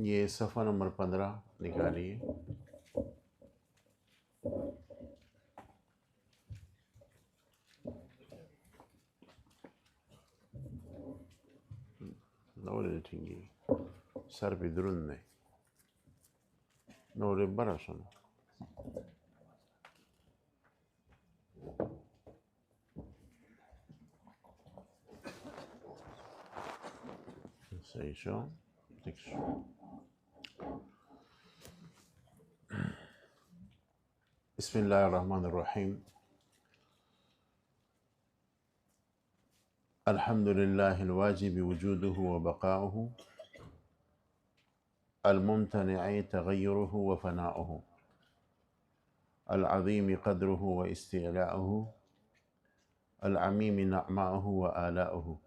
یہ صفحہ نمبر 15 نکالیے۔ نورے ٹھنگی سر پہ درن نے نورے برا سنو صحیح شو بسم اللہ الرحمن الرحیم الحمد للہ الواجب وجوده وبقاؤه الممتنع تغيره وفناؤه العظيم قدره واستعلاؤه العميم نعماؤه وآلاؤه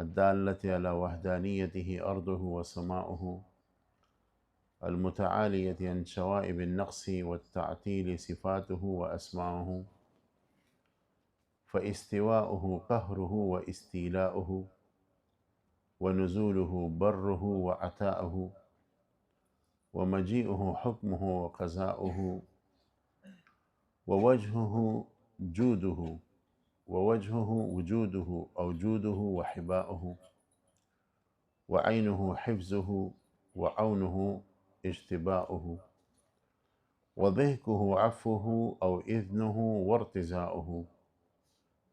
الدالة على وحدانيته أرضه وسماؤه المتعالية عن شوائب النقص والتعتيل صفاته وأسماؤه فاستواؤه قهره واستيلاؤه ونزوله بره وعطاؤه ومجيئه حكمه وقضاؤه ووجهه وجوده أو جوده وحباؤه وعينه حفظه وعونه اجتباؤه وضحكه عفوه أو إذنه وارتزاؤه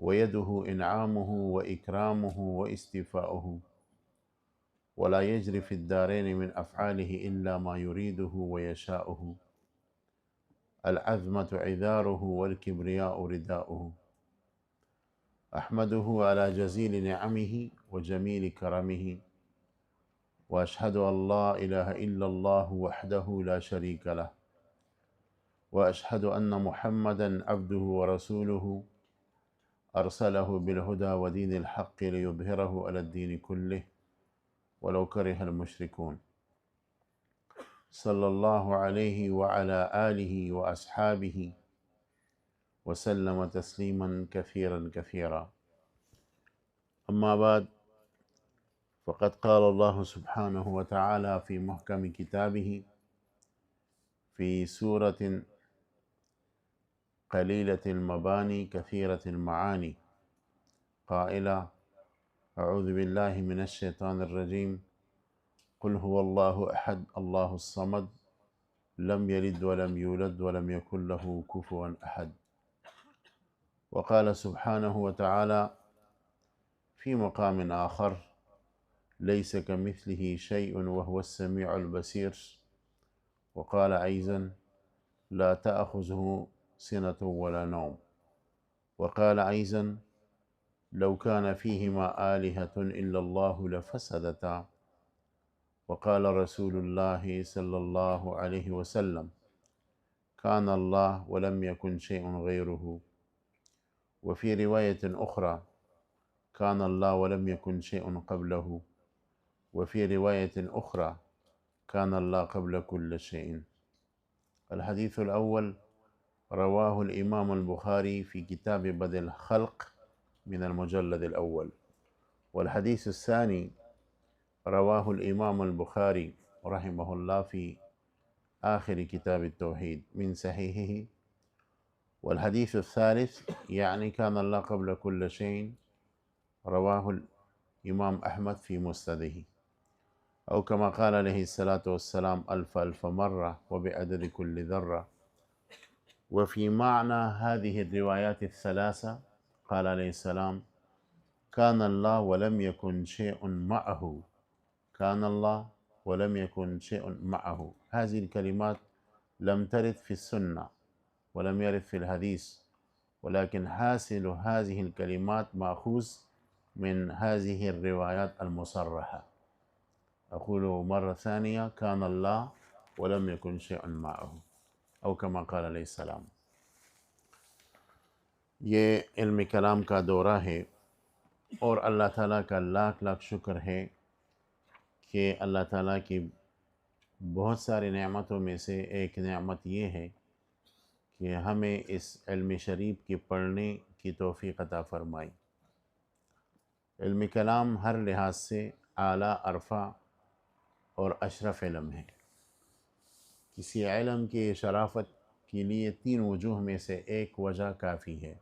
ويده إنعامه وإكرامه واستيفاؤه ولا يجري في الدارين من أفعاله إلا ما يريده ويشاؤه العظمة عذاره والكبرياء رداؤه أحمده على جزيل نعمه وجميل كرمه وأشهد أن لا إله إلا الله وحده لا شريك له وأشهد أن محمدًا عبده ورسوله أرسله بالهدى ودين الحق ليظهره على الدين كله ولو كره المشركون صلى الله عليه وعلى آله وأصحابه وسلم تسليما كثيرا كثيرا أما بعد فقد قال الله سبحانه وتعالى في محكم كتابه في سورة قليلة المباني كثيرة المعاني قائلا أعوذ بالله من الشيطان الرجيم قل هو الله أحد الله الصمد لم يلد ولم يولد ولم يكن له كفوا أحد وقال سبحانه وتعالى في مقام آخر ليس كمثله شيء وهو السميع البصير وقال أيضا لا تأخذه سنة ولا نوم وقال أيضا لو كان فيهما آلهة إلا الله لفسدتا وقال رسول الله صلى الله عليه وسلم كان الله ولم يكن شيء غيره وفي رواية أخرى كان الله ولم يكن شيء قبله وفي رواية أخرى كان الله قبل كل شيء. الحديث الأول رواه الإمام البخاري في كتاب بدء الخلق من المجلد الأول، والحديث الثاني رواه الإمام البخاري رحمه الله في آخر كتاب التوحيد من صحيحه، والحديث الثالث يعني كان الله قبل كل شيء رواه الإمام أحمد في مسنده، أو كما قال عليه الصلاة والسلام ألف مرة وبعدد كل ذرة. وفي معنى هذه الروايات الثلاثة قال عليه السلام كان الله ولم يكن شيء معه، كان الله ولم يكن شيء معه. هذه الكلمات لم ترد في السنة ولم يرد في الحديث، ولكن حاصل هذه الكلمات مأخوذ من هذه الروايات المصرحة. أقول مرة ثانية كان الله ولم يكن شيء معه أو كما قال علیہ السلام. یہ علم کلام کا دورہ ہے، اور اللہ تعالیٰ کا لاکھ لاکھ شکر ہے کہ اللہ تعالیٰ کی بہت ساری نعمتوں میں سے ایک نعمت یہ ہے کہ ہمیں اس علم شریف کی پڑھنے کی توفیق عطا فرمائی. علم کلام ہر لحاظ سے اعلیٰ عرفہ اور اشرف علم ہے۔ کسی علم کی شرافت کے لیے 3 وجوہ میں سے ایک وجہ کافی ہے۔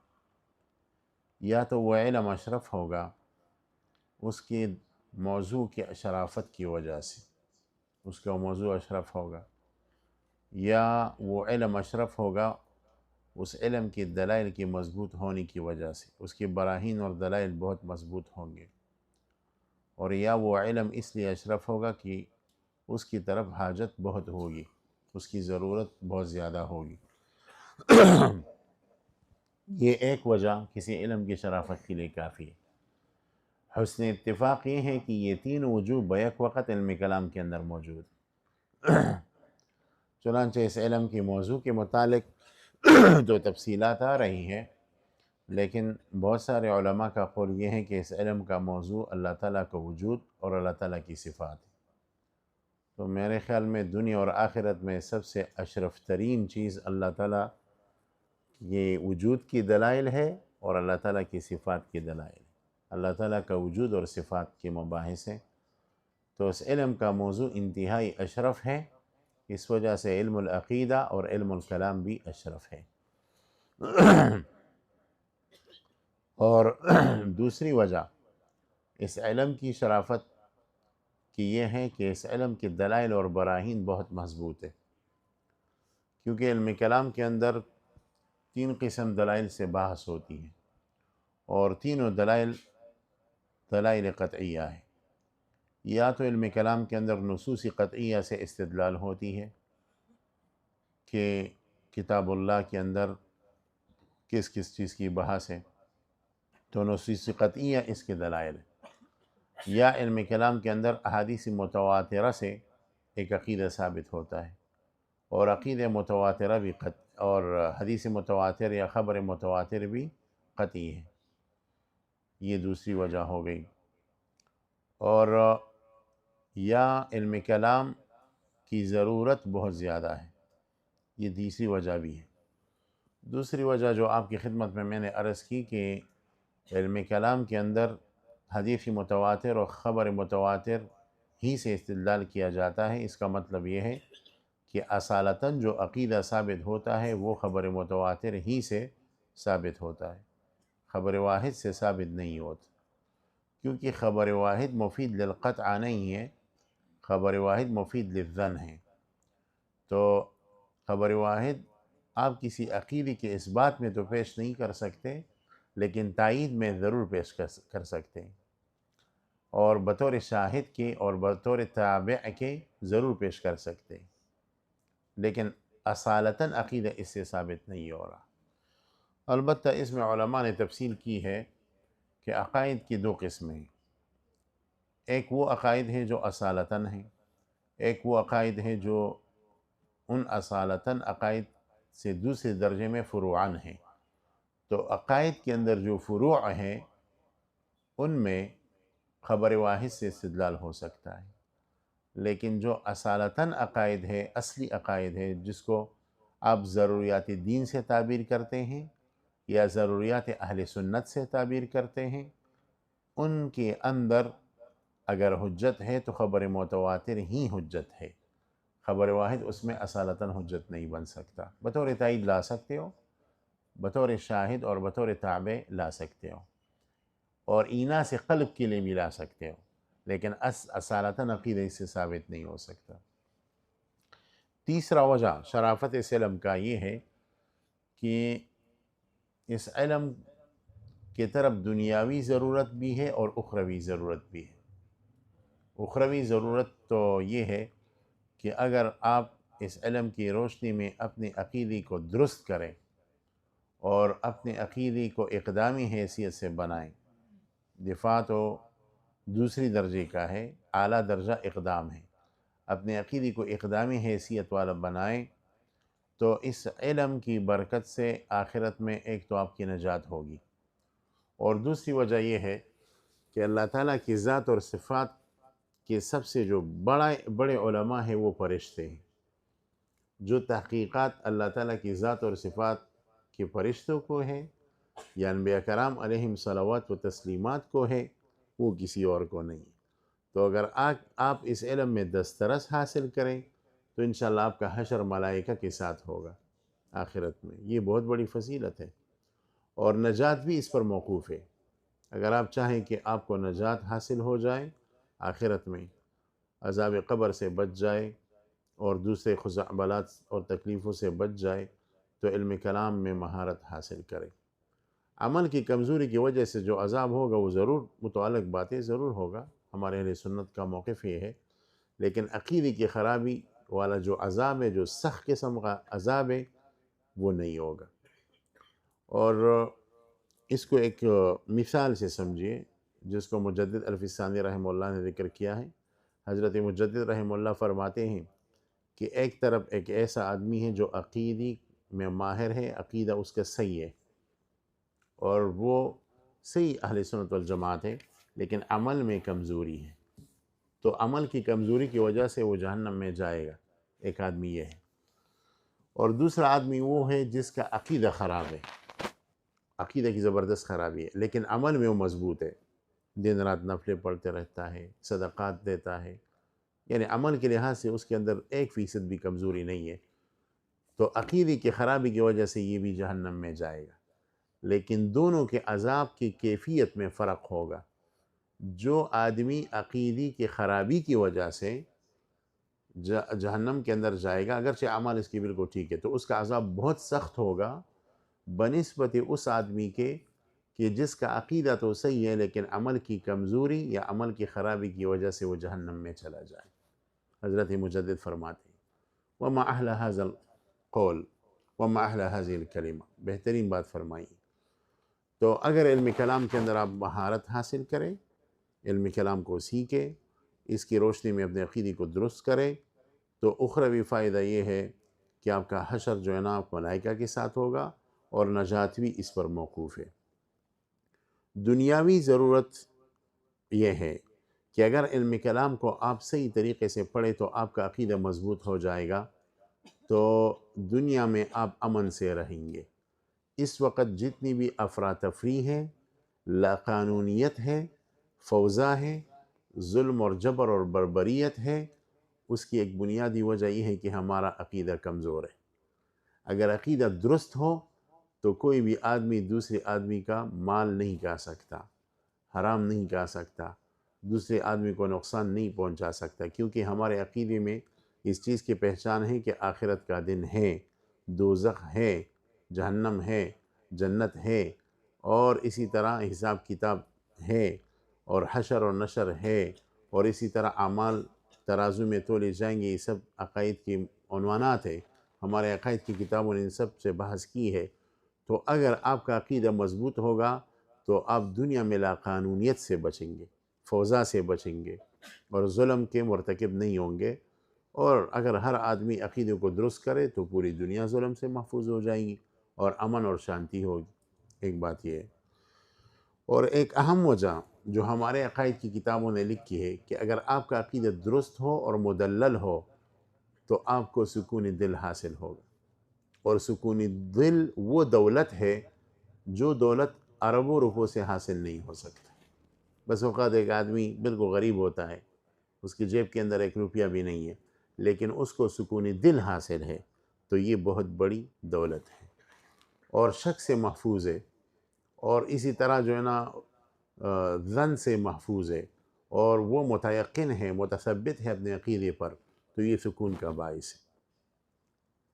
یا تو وہ علم اشرف ہوگا اس کے موضوع کی شرافت کی وجہ سے، اس کا موضوع اشرف ہوگا، یا وہ علم اشرف ہوگا اس علم کی دلائل کی مضبوط ہونے کی وجہ سے، اس کی براہین اور دلائل بہت مضبوط ہوں گے، اور یا وہ علم اس لیے اشرف ہوگا کہ اس کی طرف حاجت بہت ہوگی، اس کی ضرورت بہت زیادہ ہوگی۔ یہ ایک وجہ کسی علم کی شرافت کے لیے کافی ہے۔ حسن اتفاق یہ ہے کہ یہ 3 وجوہ بیک وقت علم کلام کے اندر موجود۔ چنانچہ اس علم کے موضوع کے متعلق تو تفصیلات آ رہی ہیں، لیکن بہت سارے علماء کا قول یہ ہے کہ اس علم کا موضوع اللہ تعالیٰ کا وجود اور اللہ تعالیٰ کی صفات ہے۔ تو میرے خیال میں دنیا اور آخرت میں سب سے اشرف ترین چیز اللہ تعالیٰ یہ وجود کی دلائل ہے اور اللہ تعالیٰ کی صفات کی دلائل ہے۔ اللہ تعالیٰ کا وجود اور صفات کے مباحث ہیں، تو اس علم کا موضوع انتہائی اشرف ہے، اس وجہ سے علم العقیدہ اور علم الکلام بھی اشرف ہے۔ اور دوسری وجہ اس علم کی شرافت کی یہ ہے کہ اس علم کی دلائل اور براہین بہت مضبوط ہے، کیونکہ علم کلام کے اندر 3 قسم دلائل سے بحث ہوتی ہے، اور تینوں دلائل قطعیہ ہے۔ یا تو علم کلام کے اندر نصوص قطعیہ سے استدلال ہوتی ہے کہ کتاب اللہ کے اندر کس کس چیز کی بحث ہے، تو نصوص قطعیہ اس کے دلائل ہے۔ یا علم کلام کے اندر احادیث متواترہ سے ایک عقیدہ ثابت ہوتا ہے، اور عقیدہ متواترہ بھی اور حدیث متواتر یا خبر متواتر بھی قطعی ہے۔ یہ دوسری وجہ ہو گئی۔ اور یا علم کلام کی ضرورت بہت زیادہ ہے، یہ تیسری وجہ بھی ہے۔ دوسری وجہ جو آپ کی خدمت میں نے عرض کی کہ علم کلام کے اندر حدیث متواتر اور خبر متواتر ہی سے استدلال کیا جاتا ہے، اس کا مطلب یہ ہے کہ اصالتاً جو عقیدہ ثابت ہوتا ہے وہ خبر متواتر ہی سے ثابت ہوتا ہے، خبر واحد سے ثابت نہیں ہوتا، کیونکہ خبر واحد مفید للقطع نہیں ہے، خبر واحد مفید للظن ہے۔ تو خبر واحد آپ کسی عقیدے کے اثبات میں تو پیش نہیں کر سکتے، لیکن تائید میں ضرور پیش کر سکتے ہیں، اور بطور شاہد کے اور بطور تابع کے ضرور پیش کر سکتے ہیں، لیکن اصالتاً عقیدہ اس سے ثابت نہیں ہو رہا۔ البتہ اس میں علماء نے تفصیل کی ہے کہ عقائد کی 2 قسمیں ہیں، ایک وہ عقائد ہے جو اصالتاً ہیں، ایک وہ عقائد ہے جو ان اصالتاً عقائد سے دوسرے درجے میں فروعاً ہیں۔ تو عقائد کے اندر جو فروع ہیں ان میں خبر واحد سے استدلال ہو سکتا ہے، لیکن جو اصالتاً عقائد ہے، اصلی عقائد ہے، جس کو آپ ضروریات دین سے تعبیر کرتے ہیں یا ضروریات اہل سنت سے تعبیر کرتے ہیں، ان کے اندر اگر حجت ہے تو خبر متواتر ہی حجت ہے، خبر واحد اس میں اصالتاً حجت نہیں بن سکتا۔ بطور تائید لا سکتے ہو، بطور شاہد اور بطور تابع لا سکتے ہو، اور اینا سے قلب کے لیے بھی لا سکتے ہو، لیکن اصالتاً عقیدہ اس سے ثابت نہیں ہو سکتا۔ تیسرا وجہ شرافت اس علم کا یہ ہے کہ اس علم کی طرف دنیاوی ضرورت بھی ہے اور اخروی ضرورت بھی ہے۔ اخروی ضرورت تو یہ ہے کہ اگر آپ اس علم کی روشنی میں اپنے عقیدے کو درست کریں اور اپنے عقیدے کو اقدامی حیثیت سے بنائیں، دفاع تو دوسری درجے کا ہے، اعلیٰ درجہ اقدام ہے، اپنے عقیدے کو اقدامی حیثیت والا بنائیں تو اس علم کی برکت سے آخرت میں ایک تو آپ کی نجات ہوگی، اور دوسری وجہ یہ ہے کہ اللہ تعالیٰ کی ذات اور صفات کے سب سے جو بڑے علماء ہیں وہ فرشتے ہیں۔ جو تحقیقات اللہ تعالیٰ کی ذات اور صفات کے فرشتوں کو ہے یا انبیاء کرام علیہم صلوات و تسلیمات کو ہے، وہ کسی اور کو نہیں۔ تو اگر آپ اس علم میں دسترس حاصل کریں تو انشاءاللہ آپ کا حشر ملائکہ کے ساتھ ہوگا آخرت میں. یہ بہت بڑی فضیلت ہے، اور نجات بھی اس پر موقوف ہے. اگر آپ چاہیں کہ آپ کو نجات حاصل ہو جائے آخرت میں، عذاب قبر سے بچ جائے اور دوسرے خزعبلات اور تکلیفوں سے بچ جائے، تو علم کلام میں مہارت حاصل کرے. عمل کی کمزوری کی وجہ سے جو عذاب ہوگا وہ ضرور متعلق باتیں ضرور ہوگا، ہمارے اہل سنت کا موقف یہ ہے، لیکن عقیدے کی خرابی والا جو عذاب ہے، جو سخت قسم کا عذاب ہے، وہ نہیں ہوگا. اور اس کو ایک مثال سے سمجھیے جس کو مجدد الفسانی رحمہ اللہ نے ذکر کیا ہے. حضرت مجدد رحمہ اللہ فرماتے ہیں کہ ایک طرف ایک ایسا آدمی ہے جو عقیدی میں ماہر ہے، عقیدہ اس کا صحیح ہے اور وہ صحیح اہل سنت والجماعت ہے، لیکن عمل میں کمزوری ہے، تو عمل کی کمزوری کی وجہ سے وہ جہنم میں جائے گا. ایک آدمی یہ ہے. اور دوسرا آدمی وہ ہے جس کا عقیدہ خراب ہے، عقیدہ کی زبردست خرابی ہے، لیکن عمل میں وہ مضبوط ہے، دن رات نفلیں پڑھتے رہتا ہے، صدقات دیتا ہے، یعنی عمل کے لحاظ سے اس کے اندر 1% بھی کمزوری نہیں ہے. تو عقیدے کی خرابی کی وجہ سے یہ بھی جہنم میں جائے گا، لیکن دونوں کے عذاب کی کیفیت میں فرق ہوگا. جو آدمی عقیدی کی خرابی کی وجہ سے جہنم کے اندر جائے گا، اگرچہ اعمال اس کی بالکل ٹھیک ہے، تو اس کا عذاب بہت سخت ہوگا بنسبت اس آدمی کے کہ جس کا عقیدہ تو صحیح ہے لیکن عمل کی کمزوری یا عمل کی خرابی کی وجہ سے وہ جہنم میں چلا جائے. حضرت مجدد فرماتے ہیں وَمَا أَحْلَى هَذَا الْقَوْلِ وَمَا أَحْلَى هَذِهِ الْكَلِمَةِ، بہترین بات فرمائی. تو اگر علم کلام کے اندر آپ مہارت حاصل کریں، علم کلام کو سیکھیں، اس کی روشنی میں اپنے عقیدے کو درست کریں، تو اخروی فائدہ یہ ہے کہ آپ کا حشر جو ہے نا ملائکہ کے ساتھ ہوگا اور نجات بھی اس پر موقوف ہے. دنیاوی ضرورت یہ ہے کہ اگر علم کلام کو آپ صحیح طریقے سے پڑھیں تو آپ کا عقیدہ مضبوط ہو جائے گا، تو دنیا میں آپ امن سے رہیں گے. اس وقت جتنی بھی افراتفری ہے، لاقانونیت ہے، فوضا ہے، ظلم اور جبر اور بربریت ہے، اس کی ایک بنیادی وجہ یہ ہے کہ ہمارا عقیدہ کمزور ہے. اگر عقیدہ درست ہو تو کوئی بھی آدمی دوسرے آدمی کا مال نہیں کھا سکتا، حرام نہیں کھا سکتا، دوسرے آدمی کو نقصان نہیں پہنچا سکتا، کیونکہ ہمارے عقیدے میں اس چیز کی پہچان ہے کہ آخرت کا دن ہے، دوزخ ہے، جہنم ہے، جنت ہے، اور اسی طرح حساب کتاب ہے، اور حشر اور نشر ہے، اور اسی طرح اعمال ترازو میں تولے جائیں گے. یہ سب عقائد کی عنوانات ہے، ہمارے عقائد کی کتابوں نے ان سب سے بحث کی ہے. تو اگر آپ کا عقیدہ مضبوط ہوگا تو آپ دنیا میں لاقانونیت سے بچیں گے، فوضا سے بچیں گے، اور ظلم کے مرتکب نہیں ہوں گے. اور اگر ہر آدمی عقیدے کو درست کرے تو پوری دنیا ظلم سے محفوظ ہو جائے گی اور امن اور شانتی ہوگی. ایک بات یہ ہے. اور ایک اہم وجہ جو ہمارے عقائد کی کتابوں نے لکھی ہے کہ اگر آپ کا عقیدہ درست ہو اور مدلل ہو تو آپ کو سکون دل حاصل ہوگا. اور سکون دل وہ دولت ہے جو دولت اربوں روپوں سے حاصل نہیں ہو سکتا. بس اوقات ایک آدمی بالکل غریب ہوتا ہے، اس کی جیب کے اندر 1 روپیہ بھی نہیں ہے، لیکن اس کو سکون دل حاصل ہے، تو یہ بہت بڑی دولت ہے اور شک سے محفوظ ہے، اور اسی طرح جو ہے نا ظن سے محفوظ ہے، اور وہ متیقن ہے، متثبت ہے اپنے عقیدے پر، تو یہ سکون کا باعث ہے.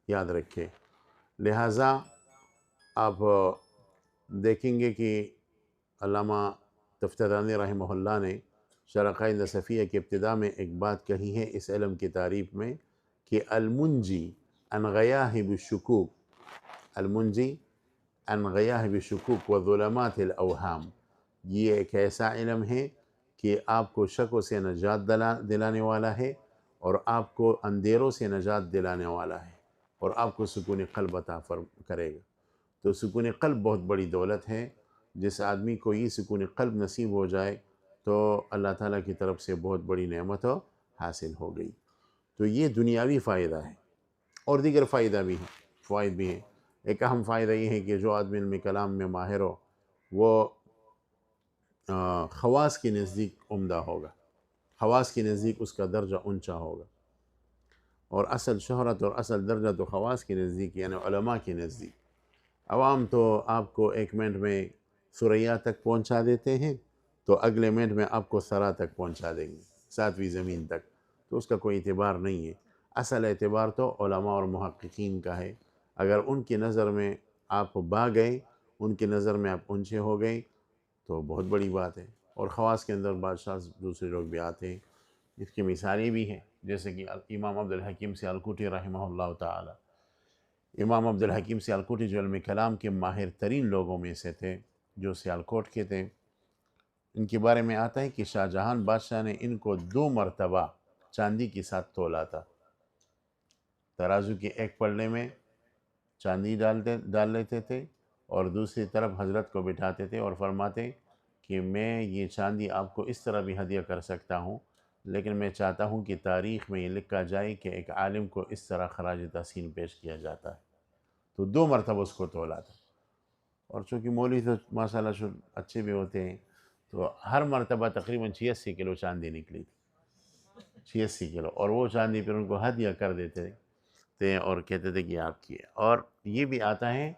یاد رکھیں. لہٰذا آپ دیکھیں گے کہ علامہ تفتزانی رحمہ اللہ نے شرح عقائد نصفیہ کی ابتدا میں ایک بات کہی ہے اس علم کی تعریف میں کہ المنجی عن غیاہب الشکوک، المنجی عن غیاہب الشکوک وظلمات الاوہام، یہ ایک ایسا علم ہے کہ آپ کو شکوں سے نجات دلانے والا ہے، اور آپ کو اندھیروں سے نجات دلانے والا ہے، اور آپ کو سکون قلب عطا کرے گا. تو سکون قلب بہت بڑی دولت ہے. جس آدمی کو یہ سکون قلب نصیب ہو جائے تو اللہ تعالیٰ کی طرف سے بہت بڑی نعمت حاصل ہو گئی. تو یہ دنیاوی فائدہ ہے، اور دیگر فائدہ بھی ہیں، فوائد بھی ہیں. ایک اہم فائدہ یہ ہے کہ جو آدمی علم کلام میں ماہر ہو وہ خواص کے نزدیک عمدہ ہوگا. خواص کے نزدیک اس کا درجہ اونچا ہوگا، اور اصل شہرت اور اصل درجہ تو خواص کے نزدیک یعنی علماء کے نزدیک۔ عوام تو آپ کو ایک منٹ میں ثریا تک پہنچا دیتے ہیں، تو اگلے منٹ میں آپ کو ثرا تک پہنچا دیں گے، ساتویں زمین تک، تو اس کا کوئی اعتبار نہیں ہے۔ اصل اعتبار تو علماء اور محققین کا ہے۔ اگر ان کی نظر میں آپ با گئے، ان کی نظر میں آپ اونچے ہو گئے تو بہت بڑی بات ہے۔ اور خواص کے اندر بادشاہ دوسرے لوگ بھی آتے ہیں، اس کی مثالیں بھی ہیں، جیسے کہ امام عبدالحکیم سیالکوٹی رحمہ اللہ تعالی۔ امام عبدالحکیم سیالکوٹی جو علم کلام کے ماہر ترین لوگوں میں سے تھے، جو سیالکوٹ کے تھے، ان کے بارے میں آتا ہے کہ شاہ جہان بادشاہ نے ان کو 2 مرتبہ چاندی کے ساتھ تولا تھا۔ ترازو کے ایک پلڑے میں چاندی ڈال لیتے تھے، اور دوسری طرف حضرت کو بٹھاتے تھے اور فرماتے کہ میں یہ چاندی آپ کو اس طرح بھی ہدیہ کر سکتا ہوں، لیکن میں چاہتا ہوں کہ تاریخ میں یہ لکھا جائے کہ ایک عالم کو اس طرح خراج تحسین پیش کیا جاتا ہے۔ تو 2 مرتبہ اس کو تولا تھا، اور چونکہ مولوی تو ماشاءاللہ اچھے بھی ہوتے ہیں، تو ہر مرتبہ تقریباً 86 کلو چاندی نکلی تھی، 86 کلو، اور وہ چاندی پھر ان کو ہدیہ کر دیتے تھے اور کہتے تھے کہ آپ کی ہے۔ اور یہ بھی آتا ہے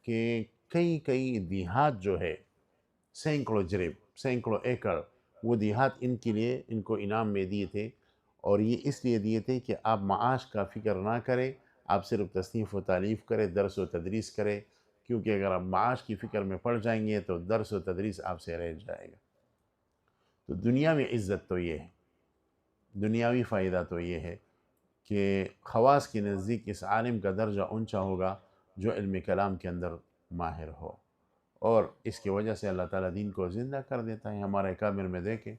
کہ کئی دیہات جو ہے، سینکڑوں جریب، سینکڑوں ایکڑ، وہ دیہات ان کے لیے ان کو انعام میں دیے تھے، اور یہ اس لیے دیے تھے کہ آپ معاش کا فکر نہ کریں، آپ صرف تصنیف و تالیف کریں، درس و تدریس کریں، کیونکہ اگر آپ معاش کی فکر میں پڑ جائیں گے تو درس و تدریس آپ سے رہ جائے گا۔ تو دنیا میں عزت تو یہ ہے، دنیاوی فائدہ تو یہ ہے کہ خواص کے نزدیک اس عالم کا درجہ اونچا ہوگا جو علم کلام کے اندر ماہر ہو، اور اس کی وجہ سے اللہ تعالیٰ دین کو زندہ کر دیتا ہے۔ ہمارے کامل میں دیکھیں،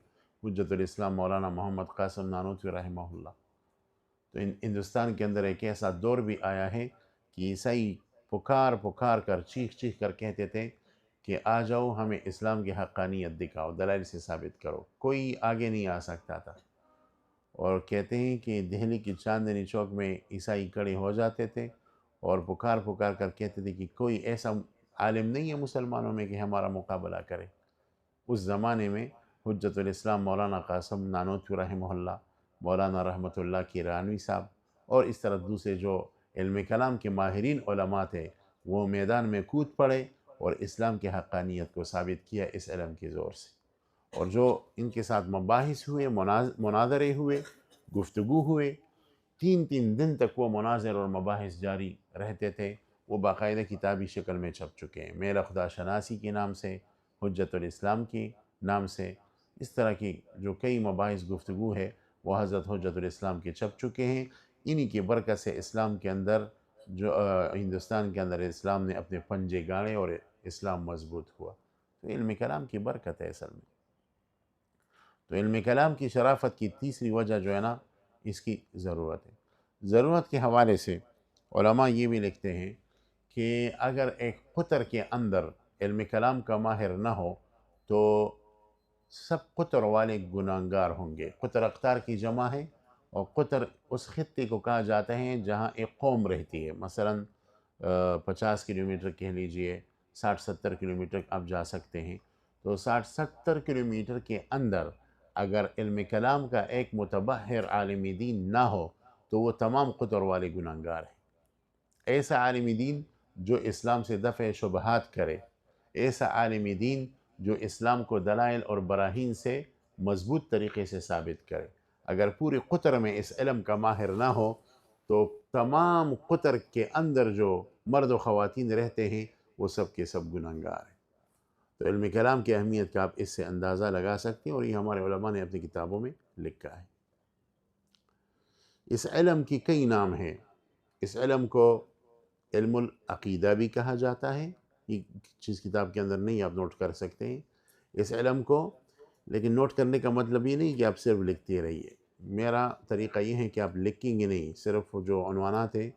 حجت الاسلام مولانا محمد قاسم نانوتوی رحمہ اللہ، تو ہندوستان کے اندر ایک ایسا دور بھی آیا ہے کہ عیسائی پکار کر چیخ کر کہتے تھے کہ آ جاؤ، ہمیں اسلام کی حقانیت دکھاؤ، دلائل سے ثابت کرو، کوئی آگے نہیں آ سکتا تھا۔ اور کہتے ہیں کہ دہلی کی چاندنی چوک میں عیسائی کھڑے ہو جاتے تھے اور پکار کر کہتے تھے کہ کوئی ایسا عالم نہیں ہے مسلمانوں میں کہ ہمارا مقابلہ کرے۔ اس زمانے میں حجت الاسلام مولانا قاسم نانوتوی رحمہ اللہ، مولانا رحمۃ اللہ کیرانوی صاحب، اور اس طرح دوسرے جو علم کلام کے ماہرین علماء تھے، وہ میدان میں کود پڑے اور اسلام کی حقانیت کو ثابت کیا اس علم کے زور سے۔ اور جو ان کے ساتھ مباحث ہوئے، مناظرے ہوئے، گفتگو ہوئے، 3 دن تک وہ مناظر اور مباحث جاری رہتے تھے، وہ باقاعدہ کتابی شکل میں چھپ چکے ہیں، میرا خدا شناسی کے نام سے، حجت الاسلام کے نام سے، اس طرح کی جو کئی مباحث گفتگو ہے وہ حضرت حجت الاسلام کے چھپ چکے ہیں۔ انہی کی برکت سے اسلام کے اندر جو ہندوستان کے اندر اسلام نے اپنے پنجے گاڑے اور اسلام مضبوط ہوا۔ تو علم کلام کی برکت ہے اصل میں۔ تو علم کلام کی شرافت کی تیسری وجہ جو ہے نا، اس کی ضرورت ہے۔ ضرورت کے حوالے سے علماء یہ بھی لکھتے ہیں کہ اگر ایک قطر کے اندر علم کلام کا ماہر نہ ہو تو سب قطر والے گناہگار ہوں گے۔ قطر اقطار کی جمع ہے، اور قطر اس خطے کو کہا جاتا ہے جہاں ایک قوم رہتی ہے، مثلا 50 کلومیٹر کہہ لیجئے، 60-70 کلومیٹر آپ جا سکتے ہیں۔ تو 60-70 کلومیٹر کے اندر اگر علم کلام کا ایک متبحر عالم دین نہ ہو تو وہ تمام قطر والے گناہگار ہیں۔ ایسا عالم دین جو اسلام سے دفع شبہات کرے، ایسا عالم دین جو اسلام کو دلائل اور براہین سے مضبوط طریقے سے ثابت کرے، اگر پورے قطر میں اس علم کا ماہر نہ ہو تو تمام قطر کے اندر جو مرد و خواتین رہتے ہیں وہ سب کے سب گناہگار ہیں۔ تو علم کلام کی اہمیت کا آپ اس سے اندازہ لگا سکتے ہیں، اور یہ ہمارے علماء نے اپنی کتابوں میں لکھا ہے۔ اس علم کی کئی نام ہیں۔ اس علم کو علم العقیدہ بھی کہا جاتا ہے، یہ چیز کتاب کے اندر نہیں، آپ نوٹ کر سکتے ہیں اس علم کو، لیکن نوٹ کرنے کا مطلب یہ نہیں کہ آپ صرف لکھتے رہیے۔ میرا طریقہ یہ ہے کہ آپ لکھیں گے نہیں، صرف جو عنوانات ہیں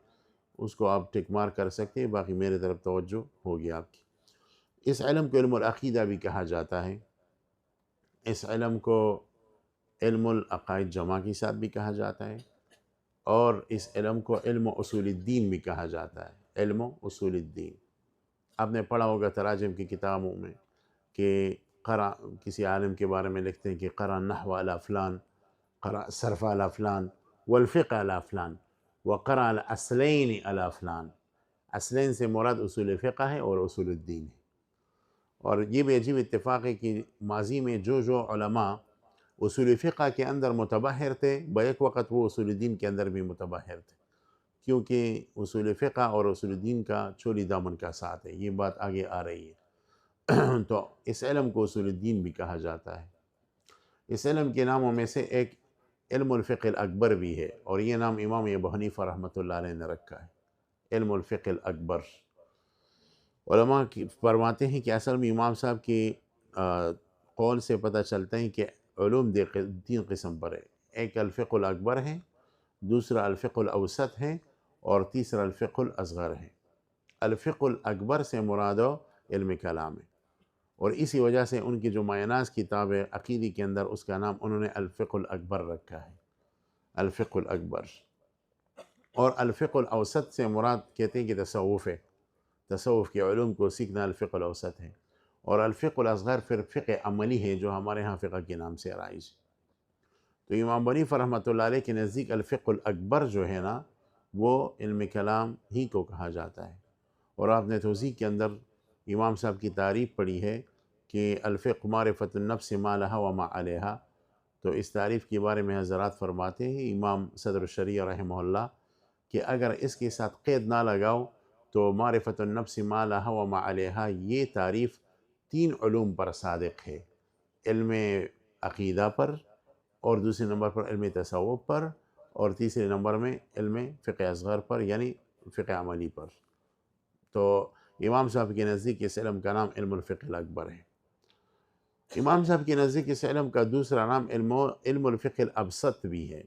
اس کو آپ ٹک مار کر سکتے ہیں، باقی میرے طرف توجہ ہوگی آپ کی۔ اس علم کو علم العقیدہ بھی کہا جاتا ہے، اس علم کو علم العقائد جمع کے ساتھ بھی کہا جاتا ہے، اور اس علم کو علم اصول الدین بھی کہا جاتا ہے، علم اصول الدین۔ آپ نے پڑھا ہوگا تراجم کی کتابوں میں کہ کسی عالم کے بارے میں لکھتے ہیں کہ قرأ النحو علی فلان، قرأ الصرف على فلان والفقہ على فلان وقرأ الاصلین على فلان. اصلین سے مراد اصول فقہ ہے اور اصول الدین ہے. اور یہ بھی عجیب اتفاق ہے کہ ماضی میں جو علماء اصول فقہ کے اندر متبحر تھے بیک وقت وہ اصول الدین کے اندر بھی متبحر تھے، کیونکہ اصول فقہ اور اصول الدین کا چولی دامن کا ساتھ ہے. یہ بات آگے آ رہی ہے. تو اس علم کو اصول الدین بھی کہا جاتا ہے. اس علم کے ناموں میں سے ایک علم الفقہ الاکبر بھی ہے، اور یہ نام امام ابو حنیفہ رحمۃ اللہ علیہ نے رکھا ہے، علم الفقہ الاکبر. علماء فرماتے ہیں کہ اصل میں امام صاحب کی قول سے پتہ چلتا ہے کہ علوم تین قسم پر ہے. ایک الفقہ الاکبر ہے، دوسرا الفقہ الاوسط ہے، اور تیسرا الفقہ الاصغر ہے. الفقہ الاکبر سے مراد علم کلام ہے، اور اسی وجہ سے ان کی جو مایہ کتاب ہے عقیدی کے اندر اس کا نام انہوں نے الفقہ الاکبر رکھا ہے، الفقہ الاکبر. اور الفقہ الاوسط سے مراد کہتے ہیں کہ تصوف ہے، تصوف کے علوم کو سیکھنا الفقہ الاوسط ہے. اور الفقہ الاصغر پھر فقہ عملی ہے جو ہمارے ہاں فقہ کے نام سے رائج ہے. تو امام حنیفہ رحمۃ اللہ علیہ کے نزدیک الفقہ الاکبر جو ہے نا وہ علم کلام ہی کو کہا جاتا ہے. اور آپ نے توضیح کے اندر امام صاحب کی تعریف پڑھی ہے کہ الفقہ معرفت النفس ما لها وما علیہا. تو اس تعریف کے بارے میں حضرات فرماتے ہیں امام صدر الشریعہ رحمہ اللہ کہ اگر اس کے ساتھ قید نہ لگاؤ تو معرفت النفس ما لها وما علیہا یہ تعریف تین علوم پر صادق ہے، علم عقیدہ پر، اور دوسرے نمبر پر علم تصوف پر، اور تیسرے نمبر میں علم فقہ اصغر پر یعنی فقہ عملی پر. تو امام صاحب کے نزدیک اس علم کا نام علم الفقہ الاکبر ہے. امام صاحب کے نزدیک اس علم کا دوسرا نام علم الفقہ الابسط بھی ہے،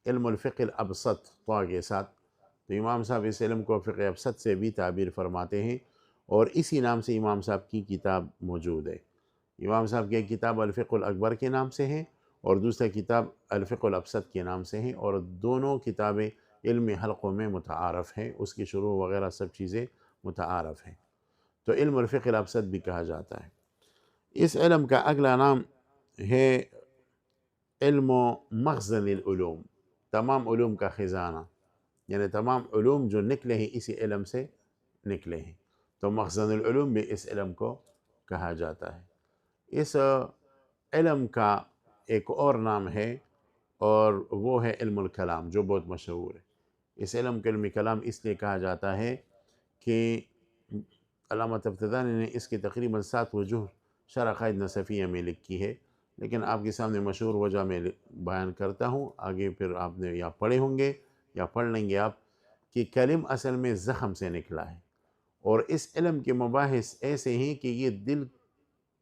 علم الفقہ الابسط طا کے ساتھ. تو امام صاحب اس علم کو فقہ ابسط سے بھی تعبیر فرماتے ہیں، اور اسی نام سے امام صاحب کی کتاب موجود ہے. امام صاحب کی ایک کتاب الفقہ الاکبر کے نام سے ہے اور دوسرا کتاب الفقہ الابسط کے نام سے ہیں، اور دونوں کتابیں علم حلقوں میں متعارف ہیں، اس کی شروع وغیرہ سب چیزیں متعارف ہیں. تو علم الفقہ الابسط بھی کہا جاتا ہے. اس علم کا اگلا نام ہے علم مخزن العلوم، تمام علوم کا خزانہ، یعنی تمام علوم جو نکلے ہیں اسی علم سے نکلے ہیں. تو مخزن العلوم بھی اس علم کو کہا جاتا ہے. اس علم کا ایک اور نام ہے اور وہ ہے علم الکلام جو بہت مشہور ہے. اس علم کو علم کلام اس لیے کہا جاتا ہے کہ علامہ تفتزانی نے اس کی تقریباً 7 وجوہ شرح قائد نصفیہ میں لکھی ہے، لیکن آپ کے سامنے مشہور وجہ میں بیان کرتا ہوں. آگے پھر آپ نے یا پڑھے ہوں گے یا پڑھ لیں گے آپ کہ کلم اصل میں زخم سے نکلا ہے، اور اس علم کے مباحث ایسے ہیں کہ یہ دل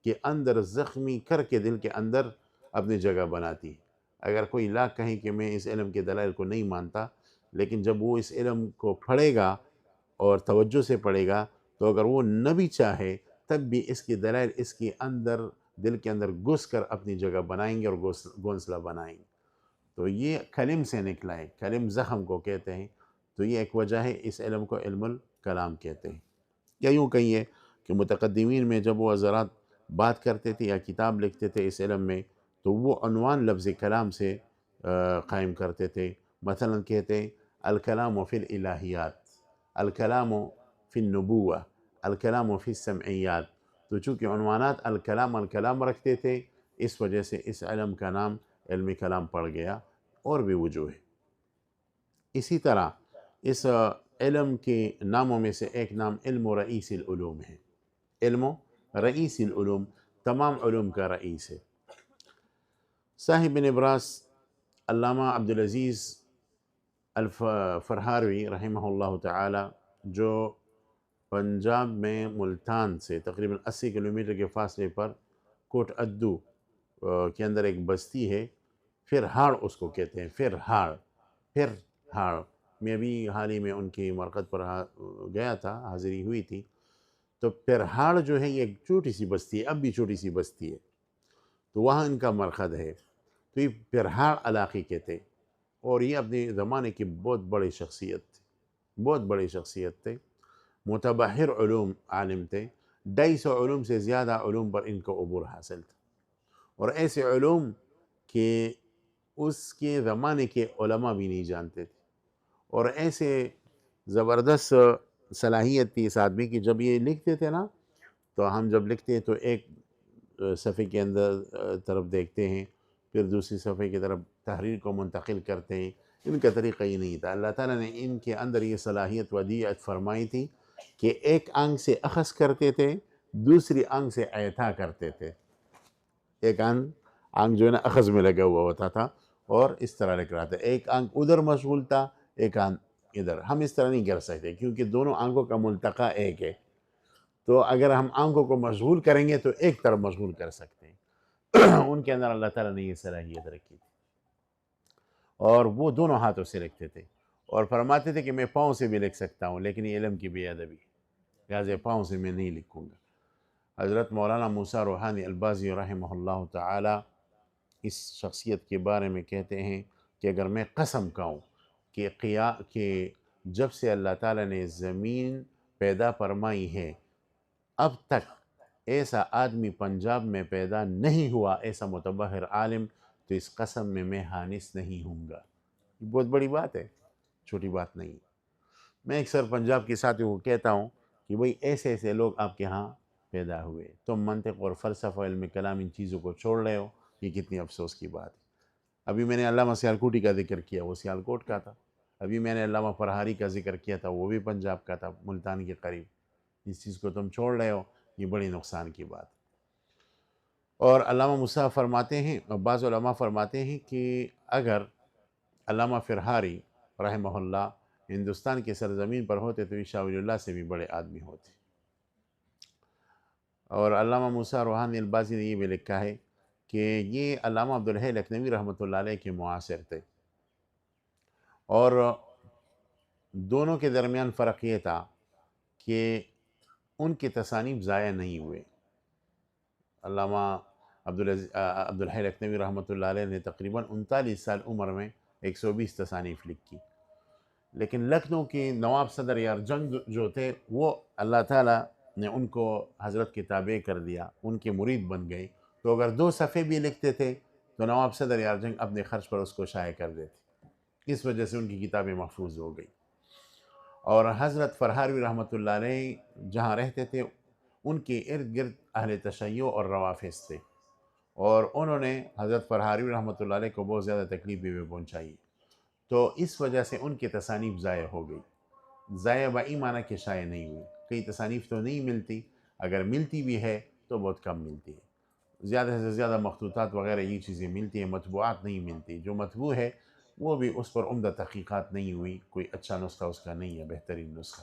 کے اندر زخمی کر کے دل کے اندر اپنی جگہ بناتی ہے. اگر کوئی لاکھ کہیں کہ میں اس علم کے دلائل کو نہیں مانتا، لیکن جب وہ اس علم کو پڑھے گا اور توجہ سے پڑھے گا تو اگر وہ نہ بھی چاہے تب بھی اس کی دلائل اس کے اندر دل کے اندر گھس کر اپنی جگہ بنائیں گے اور گھونسلہ بنائیں گے. تو یہ کلم سے نکلا ہے، کلم زخم کو کہتے ہیں. تو یہ ایک وجہ ہے اس علم کو علم الکلام کہتے ہیں. یا یوں کہیے کہ متقدمین میں جب وہ حضرات بات کرتے تھے یا کتاب لکھتے تھے اس علم میں تو وہ عنوان لفظ کلام سے قائم کرتے تھے. مثلا کہتے ہیں الکلام فی الالہیات، الکلام فی النبوہ، الکلام فی السمعیات. تو چونکہ عنوانات الکلام رکھتے تھے اس وجہ سے اس علم کا نام علم کلام پڑ گیا. اور بھی وجوہ ہے. اسی طرح اس علم کے ناموں میں سے ایک نام علم رئیس العلوم ہے. علم رئیس العلوم تمام علوم کا رئیس ہے. صاحب نبراس علامہ عبدالعزیز الفرہاروی رحمہ اللہ تعالی، جو پنجاب میں ملتان سے تقریباً 80 کلومیٹر کے فاصلے پر کوٹ ادو کے اندر ایک بستی ہے، فرہاڑ اس کو کہتے ہیں، فرہاڑ. میں بھی حال ہی میں ان کی مرقد پر گیا تھا، حاضری ہوئی تھی. تو فرہاڑ جو ہے یہ ایک چھوٹی سی بستی ہے، اب بھی چھوٹی سی بستی ہے. تو وہاں ان کا مرقد ہے. تو یہ فرہاڑ علاقے کے تھے، اور یہ اپنے زمانے کی بہت بڑی شخصیت تھے. متبحر علوم عالم تھے. 250 علوم سے زیادہ علوم پر ان کو عبور حاصل تھا، اور ایسے علوم کہ اس کے زمانے کے علماء بھی نہیں جانتے تھے. اور ایسے زبردست صلاحیت تھی اس آدمی کی. جب یہ لکھتے تھے نا تو ہم جب لکھتے ہیں تو ایک صفحے کے اندر طرف دیکھتے ہیں، پھر دوسری صفحے کی طرف تحریر کو منتقل کرتے ہیں. ان کا طریقہ یہ نہیں تھا. اللہ تعالیٰ نے ان کے اندر یہ صلاحیت ودیعت فرمائی تھی کہ ایک آنکھ سے اخذ کرتے تھے، دوسری آنکھ سے اعطا کرتے تھے. ایک آنکھ جو ہے نا اخذ میں لگا ہوا ہوتا تھا اور اس طرح لکھ رہا تھا. ایک آنکھ ادھر مشغول تھا، ایک آنکھ ادھر. ہم اس طرح نہیں کر سکتے کیونکہ دونوں آنکھوں کا ملتقا ایک ہے. تو اگر ہم آنکھوں کو مشغول کریں گے تو ایک طرف مشغول کر سکتے ہیں. ان کے اندر اللہ تعالیٰ نے یہ صلاحیت رکھی تھی اور وہ دونوں ہاتھوں سے لکھتے تھے اور فرماتے تھے کہ میں پاؤں سے بھی لکھ سکتا ہوں لیکن یہ علم کی بے ادبی ہے، لہٰذا پاؤں سے میں نہیں لکھوں گا. حضرت مولانا موسیٰ روحانی البازی رحمہ اللہ تعالی اس شخصیت کے بارے میں کہتے ہیں کہ اگر میں قسم کھاؤں کہ جب سے اللہ تعالیٰ نے زمین پیدا فرمائی ہے اب تک ایسا آدمی پنجاب میں پیدا نہیں ہوا، ایسا متبحر عالم، تو اس قسم میں حانث نہیں ہوں گا. یہ بہت بڑی بات ہے، چھوٹی بات نہیں. میں اکثر پنجاب کے ساتھیوں کو کہتا ہوں کہ بھئی ایسے ایسے لوگ آپ کے ہاں پیدا ہوئے، تم منطق اور فلسفہ علم کلام ان چیزوں کو چھوڑ رہے ہو. یہ کتنی افسوس کی بات ہے. ابھی میں نے علامہ سیالکوٹی کا ذکر کیا، وہ سیالکوٹ کا تھا. ابھی میں نے علامہ فرہاری کا ذکر کیا تھا، وہ بھی پنجاب کا تھا، ملتان کے قریب. اس چیز کو تم چھوڑ رہے ہو، یہ بڑی نقصان کی بات. اور علامہ موسیٰ فرماتے ہیں، بعض علماء فرماتے ہیں کہ اگر علامہ فرہاری رحمہ اللہ ہندوستان کے سرزمین پر ہوتے تو یہ شاہ ولی اللہ سے بھی بڑے آدمی ہوتے. اور علامہ موسیٰ روحانی البازی نے یہ بھی لکھا ہے کہ یہ علامہ عبدالحی لکھنوی رحمۃ اللہ علیہ کے معاصر تھے اور دونوں کے درمیان فرق یہ تھا کہ ان کی تصانیف ضائع نہیں ہوئے. علامہ عبدالحی لکھنوی رحمۃ اللہ علیہ نے تقریباً 39 سال عمر میں 120 تصانیف لکھی، لیکن لکھنؤ کے نواب صدر یار جنگ جو تھے وہ اللہ تعالیٰ نے ان کو حضرت کے تابع کر دیا، ان کے مرید بن گئے. تو اگر 2 صفحے بھی لکھتے تھے تو نواب صدر یار جنگ اپنے خرچ پر اس کو شائع کر دیتے. اس وجہ سے ان کی کتابیں محفوظ ہو گئی. اور حضرت فرہاروی رحمۃ اللہ علیہ جہاں رہتے تھے ان کے ارد گرد اہل تشیع اور روافظ تھے اور انہوں نے حضرت فرہاروی رحمۃ اللہ علیہ کو بہت زیادہ تکلیف بھی پہنچائی. تو اس وجہ سے ان کی تصانیف ضائع ہو گئی. ضائع بائی معنی کہ شائع نہیں ہوئی. کئی تصانیف تو نہیں ملتی، اگر ملتی بھی ہے تو بہت کم ملتی ہے. زیادہ سے زیادہ مخطوطات وغیرہ یہ چیزیں ملتی ہیں، مطبوعات نہیں ملتی. جو مطبوع ہے وہ بھی اس پر عمدہ تحقیقات نہیں ہوئی، کوئی اچھا نسخہ اس کا نہیں ہے، بہترین نسخہ.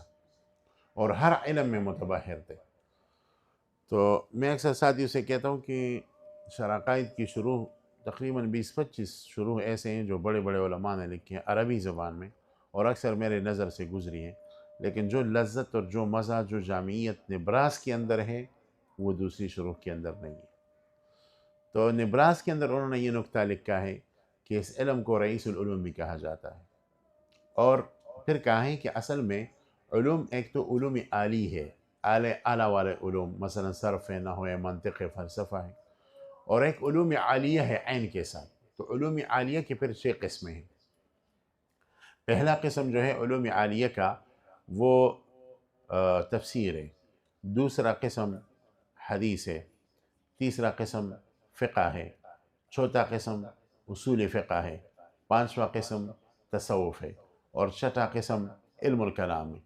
اور ہر علم میں متبحر تھے. تو میں اکثر ساتھیوں سے کہتا ہوں کہ شرائط کی شروع تقریباً 20-25 شروع ایسے ہیں جو بڑے بڑے علماء نے لکھے ہیں عربی زبان میں اور اکثر میرے نظر سے گزری ہیں، لیکن جو لذت اور جو مزہ جو جامعیت نبراس کے اندر ہے وہ دوسری شروح کے اندر نہیں ہے. تو نبراس کے اندر انہوں نے یہ نکتہ لکھا ہے کہ اس علم کو رئیس العلوم بھی کہا جاتا ہے. اور پھر کہا ہے کہ اصل میں علوم ایک تو علوم عالی ہے، اعلیٰ والے علوم، مثلا صرف ہے، نحو ہے، منطق ہے، فلسفہ ہے، اور ایک علوم عالیہ ہے عین کے ساتھ. تو علوم عالیہ کے پھر 6 قسمیں ہیں. پہلا قسم جو ہے علوم عالیہ کا وہ تفسیر ہے، دوسرا قسم حدیث ہے، تیسرا قسم فقہ ہے، چوتھا قسم اصول فقہ ہے، پانچواں قسم تصوف ہے، اور چھٹا قسم علم الکلام ہے.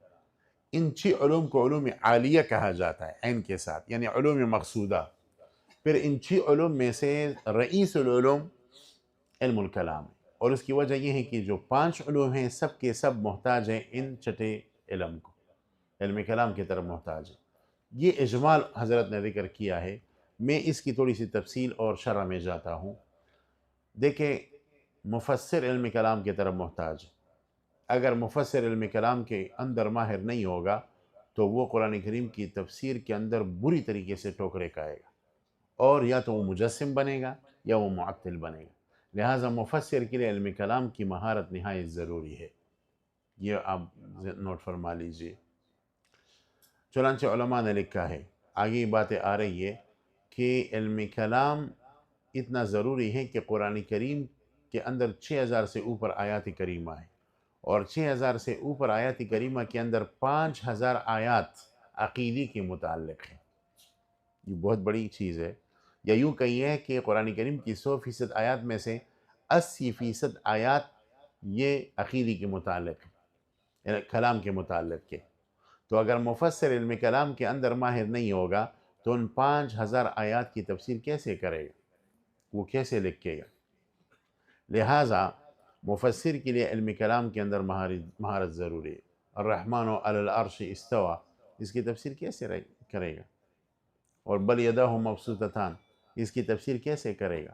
ان 6 علوم کو علوم عالیہ کہا جاتا ہے عین کے ساتھ، یعنی علوم مقصودہ. پھر ان 6 علوم میں سے رئیس العلوم علم الکلام ہے، اور اس کی وجہ یہ ہے کہ جو 5 علوم ہیں سب کے سب محتاج ہیں ان چھٹے علم کو، علم کلام کی طرف محتاج ہے. یہ اجمال حضرت نے ذکر کیا ہے. میں اس کی تھوڑی سی تفصیل اور شرح میں جاتا ہوں. دیکھیں، مفسر علم کلام کی طرف محتاج ہے. اگر مفسر علم کلام کے اندر ماہر نہیں ہوگا تو وہ قرآن کریم کی تفسیر کے اندر بری طریقے سے ٹوکرے کھائے گا، اور یا تو وہ مجسم بنے گا یا وہ معطل بنے گا. لہٰذا مفسر کے لیے علم کلام کی مہارت نہایت ضروری ہے. یہ آپ نوٹ فرما لیجئے. چنانچہ علماء نے لکھا ہے، آگے یہ باتیں آ رہی ہے کہ علم کلام اتنا ضروری ہے کہ قرآن کریم کے اندر 6000 سے اوپر آیات کریمہ ہیں، اور 6000 سے اوپر آیات کریمہ کے اندر 5000 آیات عقیدے کے متعلق ہیں۔ یہ بہت بڑی چیز ہے، یا یوں کہیے کہ قرآن کریم کی 100% آیات میں سے 80% آیات یہ عقیدے کے متعلق ہیں، یعنی کلام کے متعلق کے۔ تو اگر مفسر علم کلام کے اندر ماہر نہیں ہوگا تو ان 5000 آیات کی تفسیر کیسے کرے گا، وہ کیسے لکھے گا؟ لہٰذا مفسر کے لیے علم کلام کے اندر مہارت ضروری ہے۔ الرحمن علی العرش استوى، اس کی تفسیر کیسے کرے گا؟ اور بل یداہ مبسوطتان، اس کی تفسیر کیسے کرے گا؟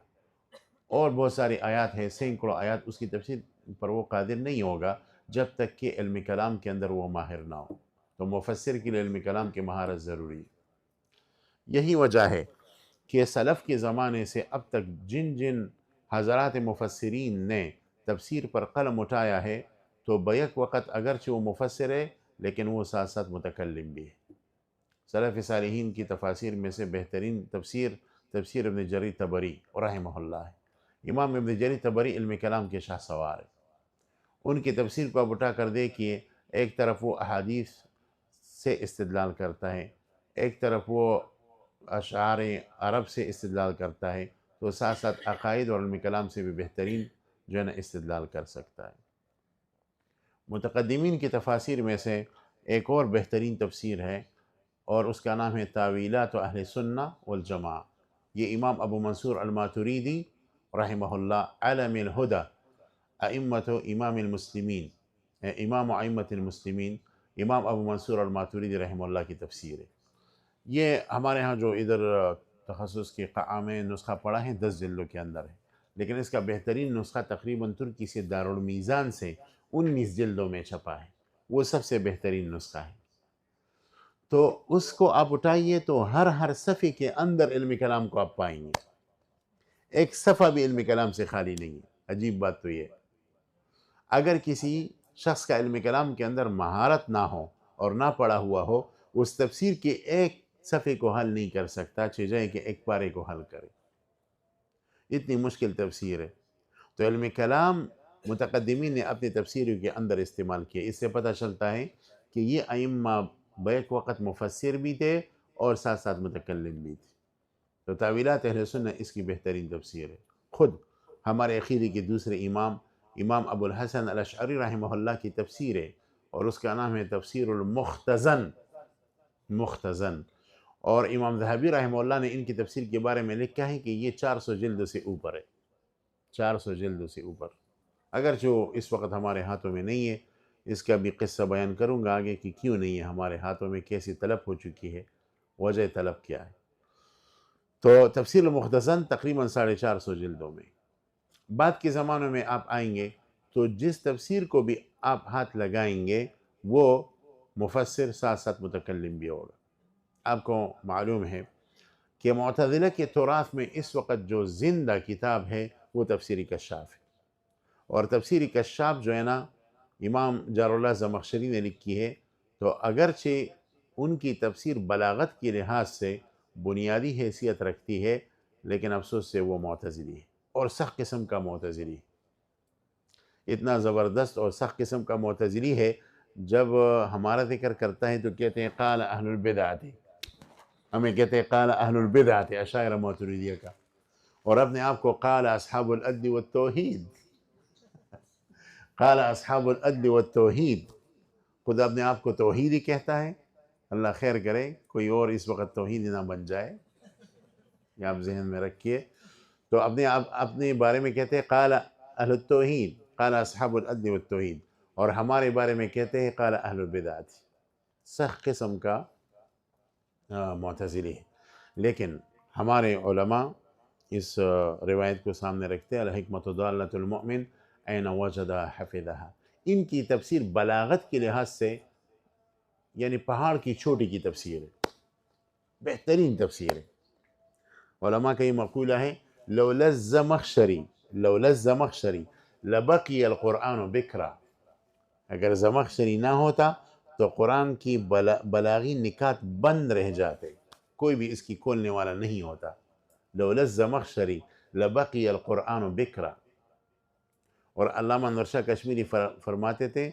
اور بہت ساری آیات ہیں، سینکڑوں آیات، اس کی تفسیر پر وہ قادر نہیں ہوگا جب تک کہ علم کلام کے اندر وہ ماہر نہ ہو۔ تو مفسر کے لیے علم کلام کی مہارت ضروری ہے۔ یہی وجہ ہے کہ سلف کے زمانے سے اب تک جن جن حضرات مفسرین نے تفسیر پر قلم اٹھایا ہے تو بیک وقت اگرچہ وہ مفسر ہے لیکن وہ ساتھ ساتھ متکلم بھی ہے۔ سلف صالحین کی تفاسیر میں سے بہترین تفسیر ابن جریر طبری رحمہ اللہ ہے۔ امام ابن جریر طبری علم کلام کے شاہ سوار ہے۔ ان کی تفسیر کو اب اٹھا کر دیکھیے، ایک طرف وہ احادیث سے استدلال کرتا ہے، ایک طرف وہ اشعار عرب سے استدلال کرتا ہے، تو ساتھ ساتھ عقائد اور علم کلام سے بھی بہترین جو ہے نا استدلال کر سکتا ہے۔ متقدمین کی تفاسیر میں سے ایک اور بہترین تفسیر ہے اور اس کا نام ہے تاویلات اہل سنہ والجماعہ۔ یہ امام ابو منصور الماتوریدی رحمہ اللہ علم الہدی ائمت امام المسلمین، امام ائمت المسلمین، امام ابو منصور الماتوریدی رحمہ اللہ کی تفسیر ہے۔ یہ ہمارے ہاں جو ادھر تخصص کے قاء میں نسخہ پڑھا ہے 10 جلدوں کے اندر ہے، لیکن اس کا بہترین نسخہ تقریباً ترکی سے دارالمیزان سے 19 جلدوں میں چھپا ہے، وہ سب سے بہترین نسخہ ہے۔ تو اس کو آپ اٹھائیے تو ہر صفحے کے اندر علم کلام کو آپ پائیں گے، ایک صفحہ بھی علم کلام سے خالی نہیں ہے۔ عجیب بات تو یہ، اگر کسی شخص کا علم کلام کے اندر مہارت نہ ہو اور نہ پڑھا ہوا ہو، اس تفسیر کے ایک صفحے کو حل نہیں کر سکتا، چاہے کہ ایک پارے کو حل کرے، اتنی مشکل تفسیر ہے۔ تو علم کلام متقدمین نے اپنی تفسیروں کے اندر استعمال کیا۔ اس سے پتہ چلتا ہے کہ یہ ائمہ بیک وقت مفسر بھی تھے اور ساتھ ساتھ متکلم بھی تھے۔ تو تاویلات اہل سنہ اس کی بہترین تفسیر ہے۔ خود ہمارے عقیدے کے دوسرے امام ابو الحسن الاشعری رحمہ اللہ کی تفسیر ہے، اور اس کا نام ہے تفسیر المختزن، مختزن۔ اور امام ذہبی رحمہ اللہ نے ان کی تفسیر کے بارے میں لکھا ہے کہ یہ 400 جلد سے اوپر ہے، 400 جلد سے اوپر، اگرچہ وہ اس وقت ہمارے ہاتھوں میں نہیں ہے۔ اس کا بھی قصہ بیان کروں گا آگے کہ کیوں نہیں ہے ہمارے ہاتھوں میں، کیسی طلب ہو چکی ہے، وجہ طلب کیا ہے۔ تو تفسیر المختزن تقریباً 450 جلدوں میں۔ بعد کے زمانوں میں آپ آئیں گے تو جس تفسیر کو بھی آپ ہاتھ لگائیں گے وہ مفسر ساتھ ساتھ متکلم بھی ہوگا۔ آپ کو معلوم ہے کہ معتزلہ کے تراث میں اس وقت جو زندہ کتاب ہے وہ تفسیر کشاف ہے، اور تفسیر کشاف جو ہے نا امام جار اللہ زمخشری نے لکھی ہے، تو اگرچہ ان کی تفسیر بلاغت کے لحاظ سے بنیادی حیثیت رکھتی ہے، لیکن افسوس سے وہ معتزلی ہے، اور سخت قسم کا معتزلی ہے، اتنا زبردست اور سخت قسم کا معتزلی ہے، جب ہمارا ذکر کرتا ہے تو کہتے ہیں قال اہل البدعۃ، ہمیں کہتے ہیں قال اہل البدعۃ، اشاعرہ ماتریدیہ کا، اور اپنے آپ کو قال اصحاب العدل والتوحید، قال اصحاب العدل والتوحید، خود اپنے آپ کو توحیدی کہتا ہے۔ اللہ خیر کرے کوئی اور اس وقت توحیدی نہ بن جائے، یہ آپ ذہن میں رکھیے۔ تو اپنے بارے میں کہتے ہیں قال اہل التوحید، قال اصحاب العدل والتوحید، اور ہمارے بارے میں کہتے ہیں قال اہل البدعۃ، سخت قسم کا معتزلی ہے۔ لیکن ہمارے علماء اس روایت کو سامنے رکھتے ہیں، الحکمۃ ضالۃ المؤمن این وجدہ حفظہا۔ ان کی تفسیر بلاغت کے لحاظ سے یعنی پہاڑ کی چوٹی کی تفسیر ہے، بہترین تفسیر ہے۔ علماء کا یہ مقولہ ہے لولا الزمخشری لبقی القرآن بکرا، اگر زمخشری نہ ہوتا تو قرآن کی بلاغی نکات بند رہ جاتے، کوئی بھی اس کی کھولنے والا نہیں ہوتا۔ لولا الزمخشری لبقی القرآن بکرا، اور علامہ انور شاہ کشمیری فرماتے تھے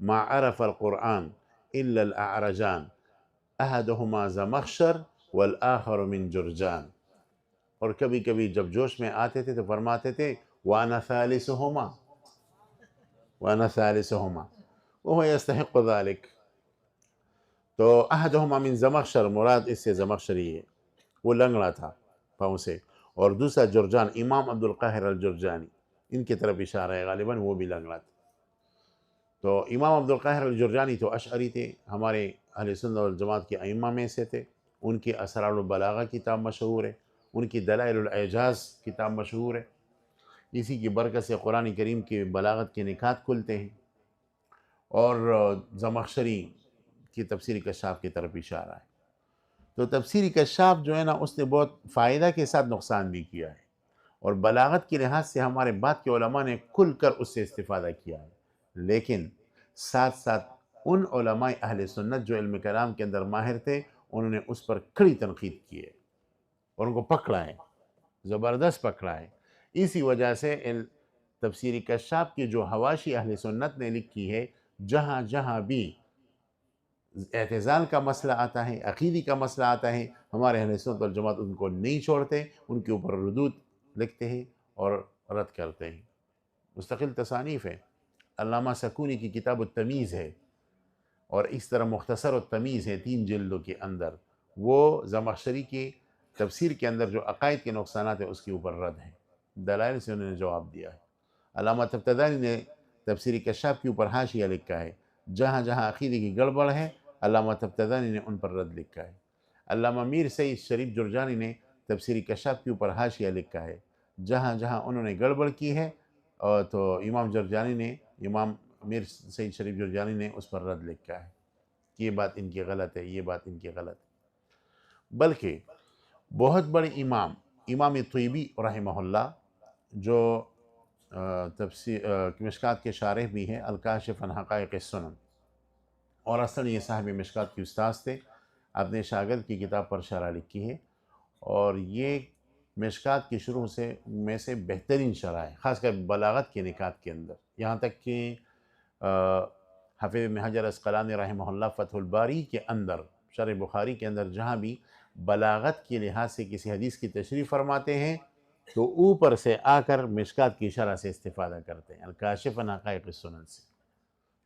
ما عرف القرآن الا الاعرجان احدهما زمخشر والآخر من جرجان. اور کبھی کبھی جب جوش میں آتے تھے تو فرماتے تھے وانا ثالثهما وانا ثالثهما وهو يستحق ذلك. تو احدهما من زمخشر مراد اس سے زمخشری ہے، وہ لنگڑا تھا پاؤں سے، اور دوسرا جرجان امام عبد القاہر الجرجانی، ان کی طرف اشارہ ہے غالباً، وہ بھی لنگڑا تھا. تو امام عبد القاہر الجرجانی تو اشعری تھے، ہمارے اہل سنت والجماعت کے ائمہ میں سے تھے. ان کی اسرار البلاغہ کتاب مشہور ہے، ان کی دلائل الاعجاز کتاب مشہور ہے. اسی کی برکت سے قرآن کریم کی بلاغت کے نکات کھلتے ہیں. اور زمخشری کی تفسیر کشاف کی طرف اشارہ ہے. تو تفسیر کشاف جو ہے نا، اس نے بہت فائدہ کے ساتھ نقصان بھی کیا ہے، اور بلاغت کی لحاظ سے ہمارے بعد کے علماء نے کھل کر اس سے استفادہ کیا ہے. لیکن ساتھ ساتھ ان علماء اہل سنت جو علم کلام کے اندر ماہر تھے، انہوں نے اس پر کھڑی تنقید کی ہے اور ان کو پکڑا ہے، زبردست پکڑا ہے. اسی وجہ سے تفسیر کشاف کی جو حواشی اہل سنت نے لکھی ہے، جہاں جہاں بھی اعتزال کا مسئلہ آتا ہے، عقیدی کا مسئلہ آتا ہے، ہمارے اہل سنت والجماعت ان کو نہیں چھوڑتے، ان کے اوپر ردود لکھتے ہیں اور رد کرتے ہیں. مستقل تصانیف ہے. علامہ سکونی کی کتاب التمیز ہے، اور اس طرح مختصر التمیز ہے 3 جلدوں کے اندر. وہ زمخشری کی تفسیر کے اندر جو عقائد کے نقصانات ہیں اس کے اوپر رد ہیں، دلائل سے انہوں نے جواب دیا ہے. علامہ تفتزانی نے تفسیر کشاف کے اوپر حاشیہ لکھا ہے، جہاں جہاں عقیدے کی گڑبڑ ہے علامہ تفتزانی نے ان پر رد لکھا ہے. علامہ میر سید شریف جرجانی نے تفسیر کشاف کے اوپر حاشیہ لکھا ہے، جہاں جہاں انہوں نے گڑبڑ کی ہے تو امام جرجانی نے، امام میر سید شریف جرجانی نے اس پر رد لکھا ہے کہ یہ بات ان کی غلط ہے، یہ بات ان کی غلط ہے. بلکہ بہت بڑے امام طیبی رحمہ اللہ، جو تفسیر مشکات کے شارح بھی ہیں، الکاشف عن حقائق السنن، اور اصل یہ صاحب مشکات کے استاد تھے، اپنے شاگرد کی کتاب پر شرح لکھی ہے. اور یہ مشکات کی شروع میں سے بہترین شرح ہے، خاص کر بلاغت کے نکات کے اندر. یہاں تک کہ حافظ ابن حجر عسقلانی رحمہ اللہ فتح الباری کے اندر، شرح بخاری کے اندر، جہاں بھی بلاغت کے لحاظ سے کسی حدیث کی تشریح فرماتے ہیں تو اوپر سے آ کر مشکات کی شرح سے استفادہ کرتے ہیں، الکاشف عن حقائق السنن سے،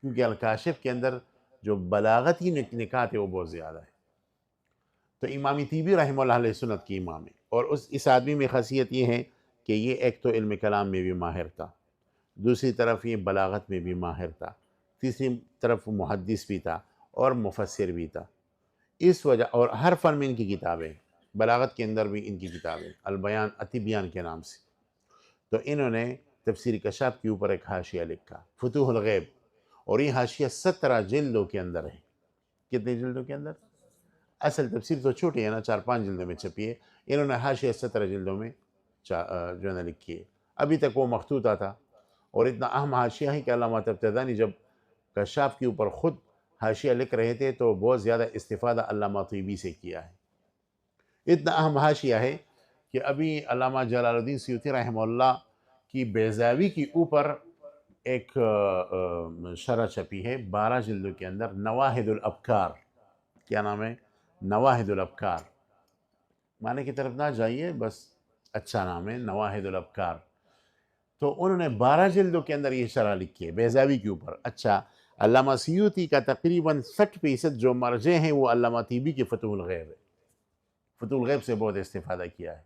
کیونکہ الکاشف کے اندر جو بلاغتی نکات ہے وہ بہت زیادہ ہے. تو امام طیبی رحمہ اللہ علیہ سنت کی امام ہے، اور اس آدمی میں خاصیت یہ ہے کہ یہ ایک تو علم کلام میں بھی ماہر تھا، دوسری طرف یہ بلاغت میں بھی ماہر تھا، تیسری طرف محدث بھی تھا اور مفسر بھی تھا. اس وجہ، اور ہر فن میں ان کی کتابیں، بلاغت کے اندر بھی ان کی کتابیں، البیان التبیان کے نام سے. تو انہوں نے تفسیر کشاف کے اوپر ایک حاشیہ لکھا، فتوح الغیب، اور یہ حاشیہ 17 جلدوں کے اندر ہے. کتنے جلدوں کے اندر؟ اصل تفسیر تو چھوٹی ہے نا، 4-5 جلدوں میں چھپی ہے، انہوں نے حاشیہ 17 جلدوں میں جو ہے نا لکھی ہے. ابھی تک وہ مخطوطہ تھا، اور اتنا اہم حاشیہ ہے کہ علامہ تفتزانی جب کشاف کے اوپر خود حاشیہ لکھ رہے تھے تو بہت زیادہ استفادہ علامہ طیبی سے کیا ہے. اتنا اہم حاشیہ ہے کہ ابھی علامہ جلال الدین سیوطی رحمہ اللہ کی بیضاوی کے اوپر ایک شرح چھپی ہے 12 جلدوں کے اندر، نواہد الابکار. کیا نام ہے؟ نواہد الابکار. معنی کی طرف نہ جائیے، بس اچھا نام ہے، نواہد الابکار. تو انہوں نے 12 جلدوں کے اندر یہ شرح لکھی ہے بیضاوی کے اوپر. اچھا، علامہ سیوطی کا تقریباً 60% جو مرجع ہیں وہ علامہ طیبی کی فتوح الغیب ہے، فتوح الغیب سے بہت استفادہ کیا ہے.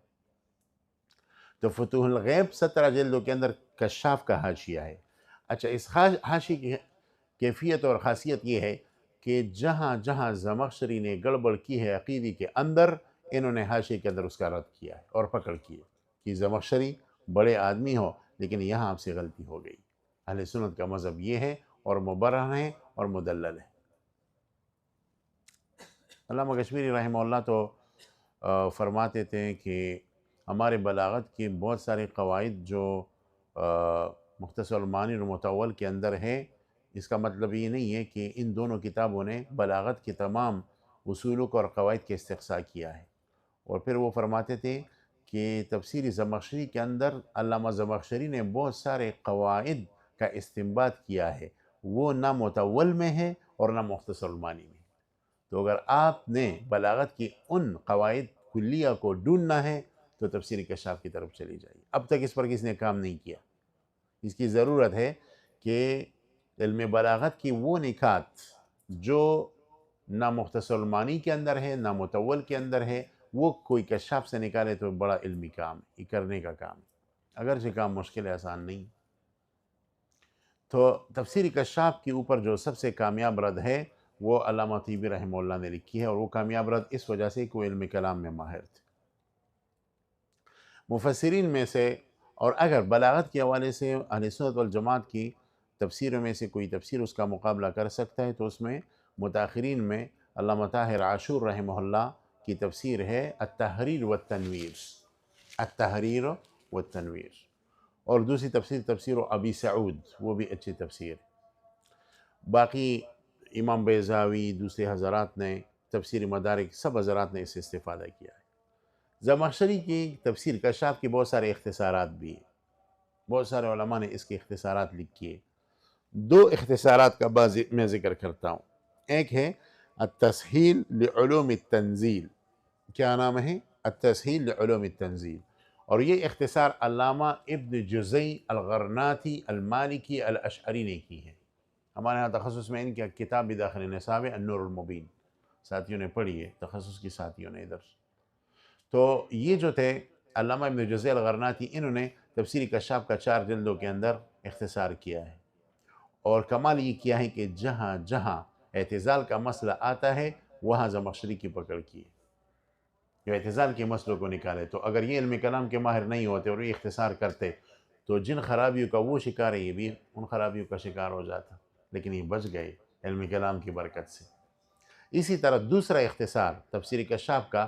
تو فتوح الغیب 17 جلدوں کے اندر کشاف کا حاشیہ ہے. اچھا، اس حاشیے کی کیفیت اور خاصیت یہ ہے کہ جہاں جہاں زمخشری نے گڑبڑ کی ہے عقیدی کے اندر، انہوں نے حاشیے کے اندر اس کا رد کیا ہے اور پکڑ کی ہے کہ زمخشری بڑے آدمی ہو لیکن یہاں آپ سے غلطی ہو گئی. اہل سنت کا مذہب یہ ہے، اور مبرہن ہے اور مدلل ہے. علامہ کشمیری رحمہ اللہ تو فرماتے تھے کہ ہمارے بلاغت کے بہت سارے قواعد جو مختصر المعانی اور مطول کے اندر ہے، اس کا مطلب یہ نہیں ہے کہ ان دونوں کتابوں نے بلاغت کے تمام اصولوں کو اور قواعد کے استقصاء کیا ہے. اور پھر وہ فرماتے تھے کہ تفسیر زمخشری کے اندر علامہ زمخشری نے بہت سارے قواعد کا استنباط کیا ہے، وہ نہ متول میں ہے اور نہ مختصر المعانی میں۔ تو اگر آپ نے بلاغت کی ان قواعد کلیہ کو ڈھونڈنا ہے تو تفسیر کشاف کی طرف چلی جائیے۔ اب تک اس پر کس نے کام نہیں کیا۔ اس کی ضرورت ہے کہ علم بلاغت کی وہ نکات جو نہ مختصر المعانی کے اندر ہے نہ متول کے اندر ہے، وہ کوئی کشاف سے نکالے تو بڑا علمی کام، یہ کرنے کا کام، اگرچہ کام مشکل ہے، آسان نہیں۔ تو تفسیر کشاف کے اوپر جو سب سے کامیاب رد ہے وہ علامہ طیبی رحمہ اللہ نے لکھی ہے، اور وہ کامیاب رد اس وجہ سے کہ وہ علم کلام میں ماہر تھے۔ مفسرین میں سے، اور اگر بلاغت کے حوالے سے اہل سنت والجماعت کی تفسیروں میں سے کوئی تفسیر اس کا مقابلہ کر سکتا ہے تو اس میں متاخرین میں علامہ طاہر عاشور رحمہ اللہ کی تفسیر ہے التحریر والتنویر، التحریر والتنویر، اور دوسری تفسیر تفسیر ابی سعود، وہ بھی اچھی تفسیر ہے۔ باقی امام بیضاوی، دوسرے حضرات نے، تفسیر مدارک، سب حضرات نے اس سے استفادہ کیا ہے۔ زمخشری کی تفسیر کشاف کی بہت سارے اختصارات بھی ہیں، بہت سارے علماء نے اس کے اختصارات لکھی ہے۔ دو اختصارات کا بعض میں ذکر کرتا ہوں۔ ایک ہے التسہیل لعلوم التنزیل، کیا نام ہے؟ التسہیل لعلوم التنزیل، اور یہ اختصار علامہ ابن جزی الغرناطی المالکی الاشعری نے کی ہے۔ ہمارے ہاں تخصص میں ان کی کتاب بھی داخل نصاب ہے، النور المبین، ساتھیوں نے پڑھی ہے، تخصص کی ساتھیوں نے ادھر۔ تو یہ جو تھے علامہ ابن جزی الغرناطی، انہوں نے تفسیر کشاف کا 4 جلدوں کے اندر اختصار کیا ہے، اور کمال یہ کیا ہے کہ جہاں جہاں اعتزال کا مسئلہ آتا ہے وہاں زمخشری کی پکڑ کی ہے، جو اعتزال کے مسئلوں کو نکالے۔ تو اگر یہ علم کلام کے ماہر نہیں ہوتے اور یہ اختصار کرتے تو جن خرابیوں کا وہ شکار ہے یہ بھی ان خرابیوں کا شکار ہو جاتا، لیکن یہ بچ گئے علم کلام کی برکت سے۔ اسی طرح دوسرا اختصار تفسیر کشاف کا،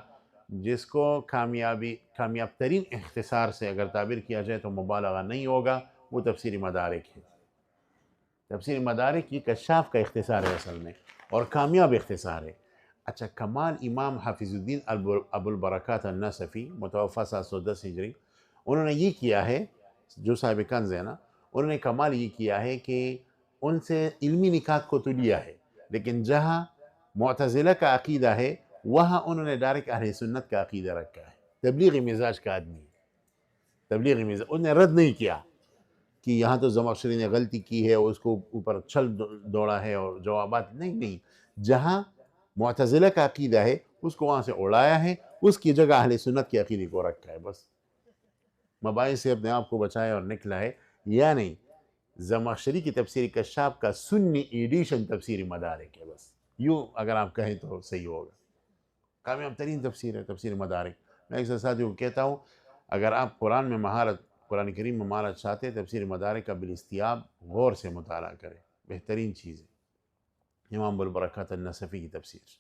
جس کو کامیاب ترین اختصار سے اگر تعبیر کیا جائے تو مبالغہ نہیں ہوگا، وہ تفسیر مدارک ہے۔ تفسیر مدارک یہ کشاف کا اختصار ہے اصل میں، اور کامیاب اختصار ہے۔ اچھا، کمال امام حافظ الدین ابو البرکات النصفی، متوفی 710 ہجری، انہوں نے یہ کیا ہے، جو صاحب کنز ہے نا، انہوں نے کمال یہ کیا ہے کہ ان سے علمی نکات کو تو لیا ہے، لیکن جہاں معتزلہ کا عقیدہ ہے وہاں انہوں نے ڈائریکٹ اہل سنت کا عقیدہ رکھا ہے۔ تبلیغی مزاج کا آدمی ہے، تبلیغی مزاج، انہوں نے رد نہیں کیا کہ یہاں تو زمخشری نے غلطی کی ہے اور اس کو اوپر چھل دوڑا ہے اور جوابات نہیں، جہاں معتزلہ کا عقیدہ ہے اس کو وہاں سے اڑایا ہے، اس کی جگہ اہل سنت کے عقیدے کو رکھا ہے، بس مباحث سے اپنے آپ کو بچایا اور نکلا ہے۔ یعنی زمخشری کی تفسیر کشاف کا سنی ایڈیشن تفسیر مدارک ہے، بس یوں اگر آپ کہیں تو صحیح ہوگا۔ کامیاب ترین تفسیر ہے تفسیر مدارک۔ میں ایک ساتھیوں کو کہتا ہوں، اگر آپ قرآن میں مہارت، قرآن کریم میں مہارت چاہتے ہیں، تفسیر مدارک کا بالاستیاب غور سے مطالعہ کریں، بہترین چیز ہے، امام ابو البرکات النصفی کی تفسیر۔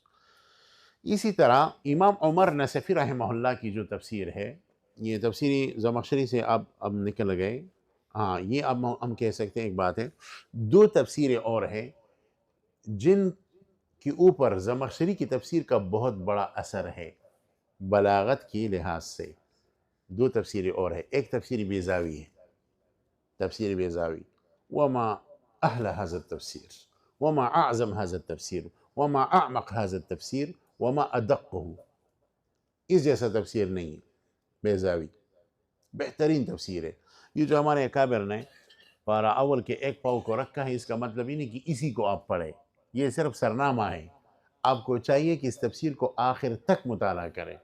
اسی طرح امام عمر نصفی رحمہ اللہ کی جو تفسیر ہے، یہ تفسیری زمخشری سے اب نکل گئے، ہاں یہ اب ہم کہہ سکتے ہیں۔ ایک بات ہے، 2 تفسیریں اور ہیں جن کے اوپر زمخشری کی تفسیر کا بہت بڑا اثر ہے بلاغت کی لحاظ سے۔ 2 تفسیریں اور ہیں، ایک تفسیر بیضاوی ہے، تفسیر بیضاوی، وما اہل هذا التفسیر وما اعظم هذا التفسیر وما اعمق هذا التفسیر وما ادقه، اس جیسا تفسیر نہیں ہے بیضاوی، بہترین تفسیر ہے۔ یہ جو ہمارے اکابر نے پارہ اول کے ایک پاؤ کو رکھا ہے، اس کا مطلب یہ نہیں کہ اسی کو آپ پڑھیں، یہ صرف سرنامہ ہے، آپ کو چاہیے کہ اس تفسیر کو آخر تک مطالعہ کریں۔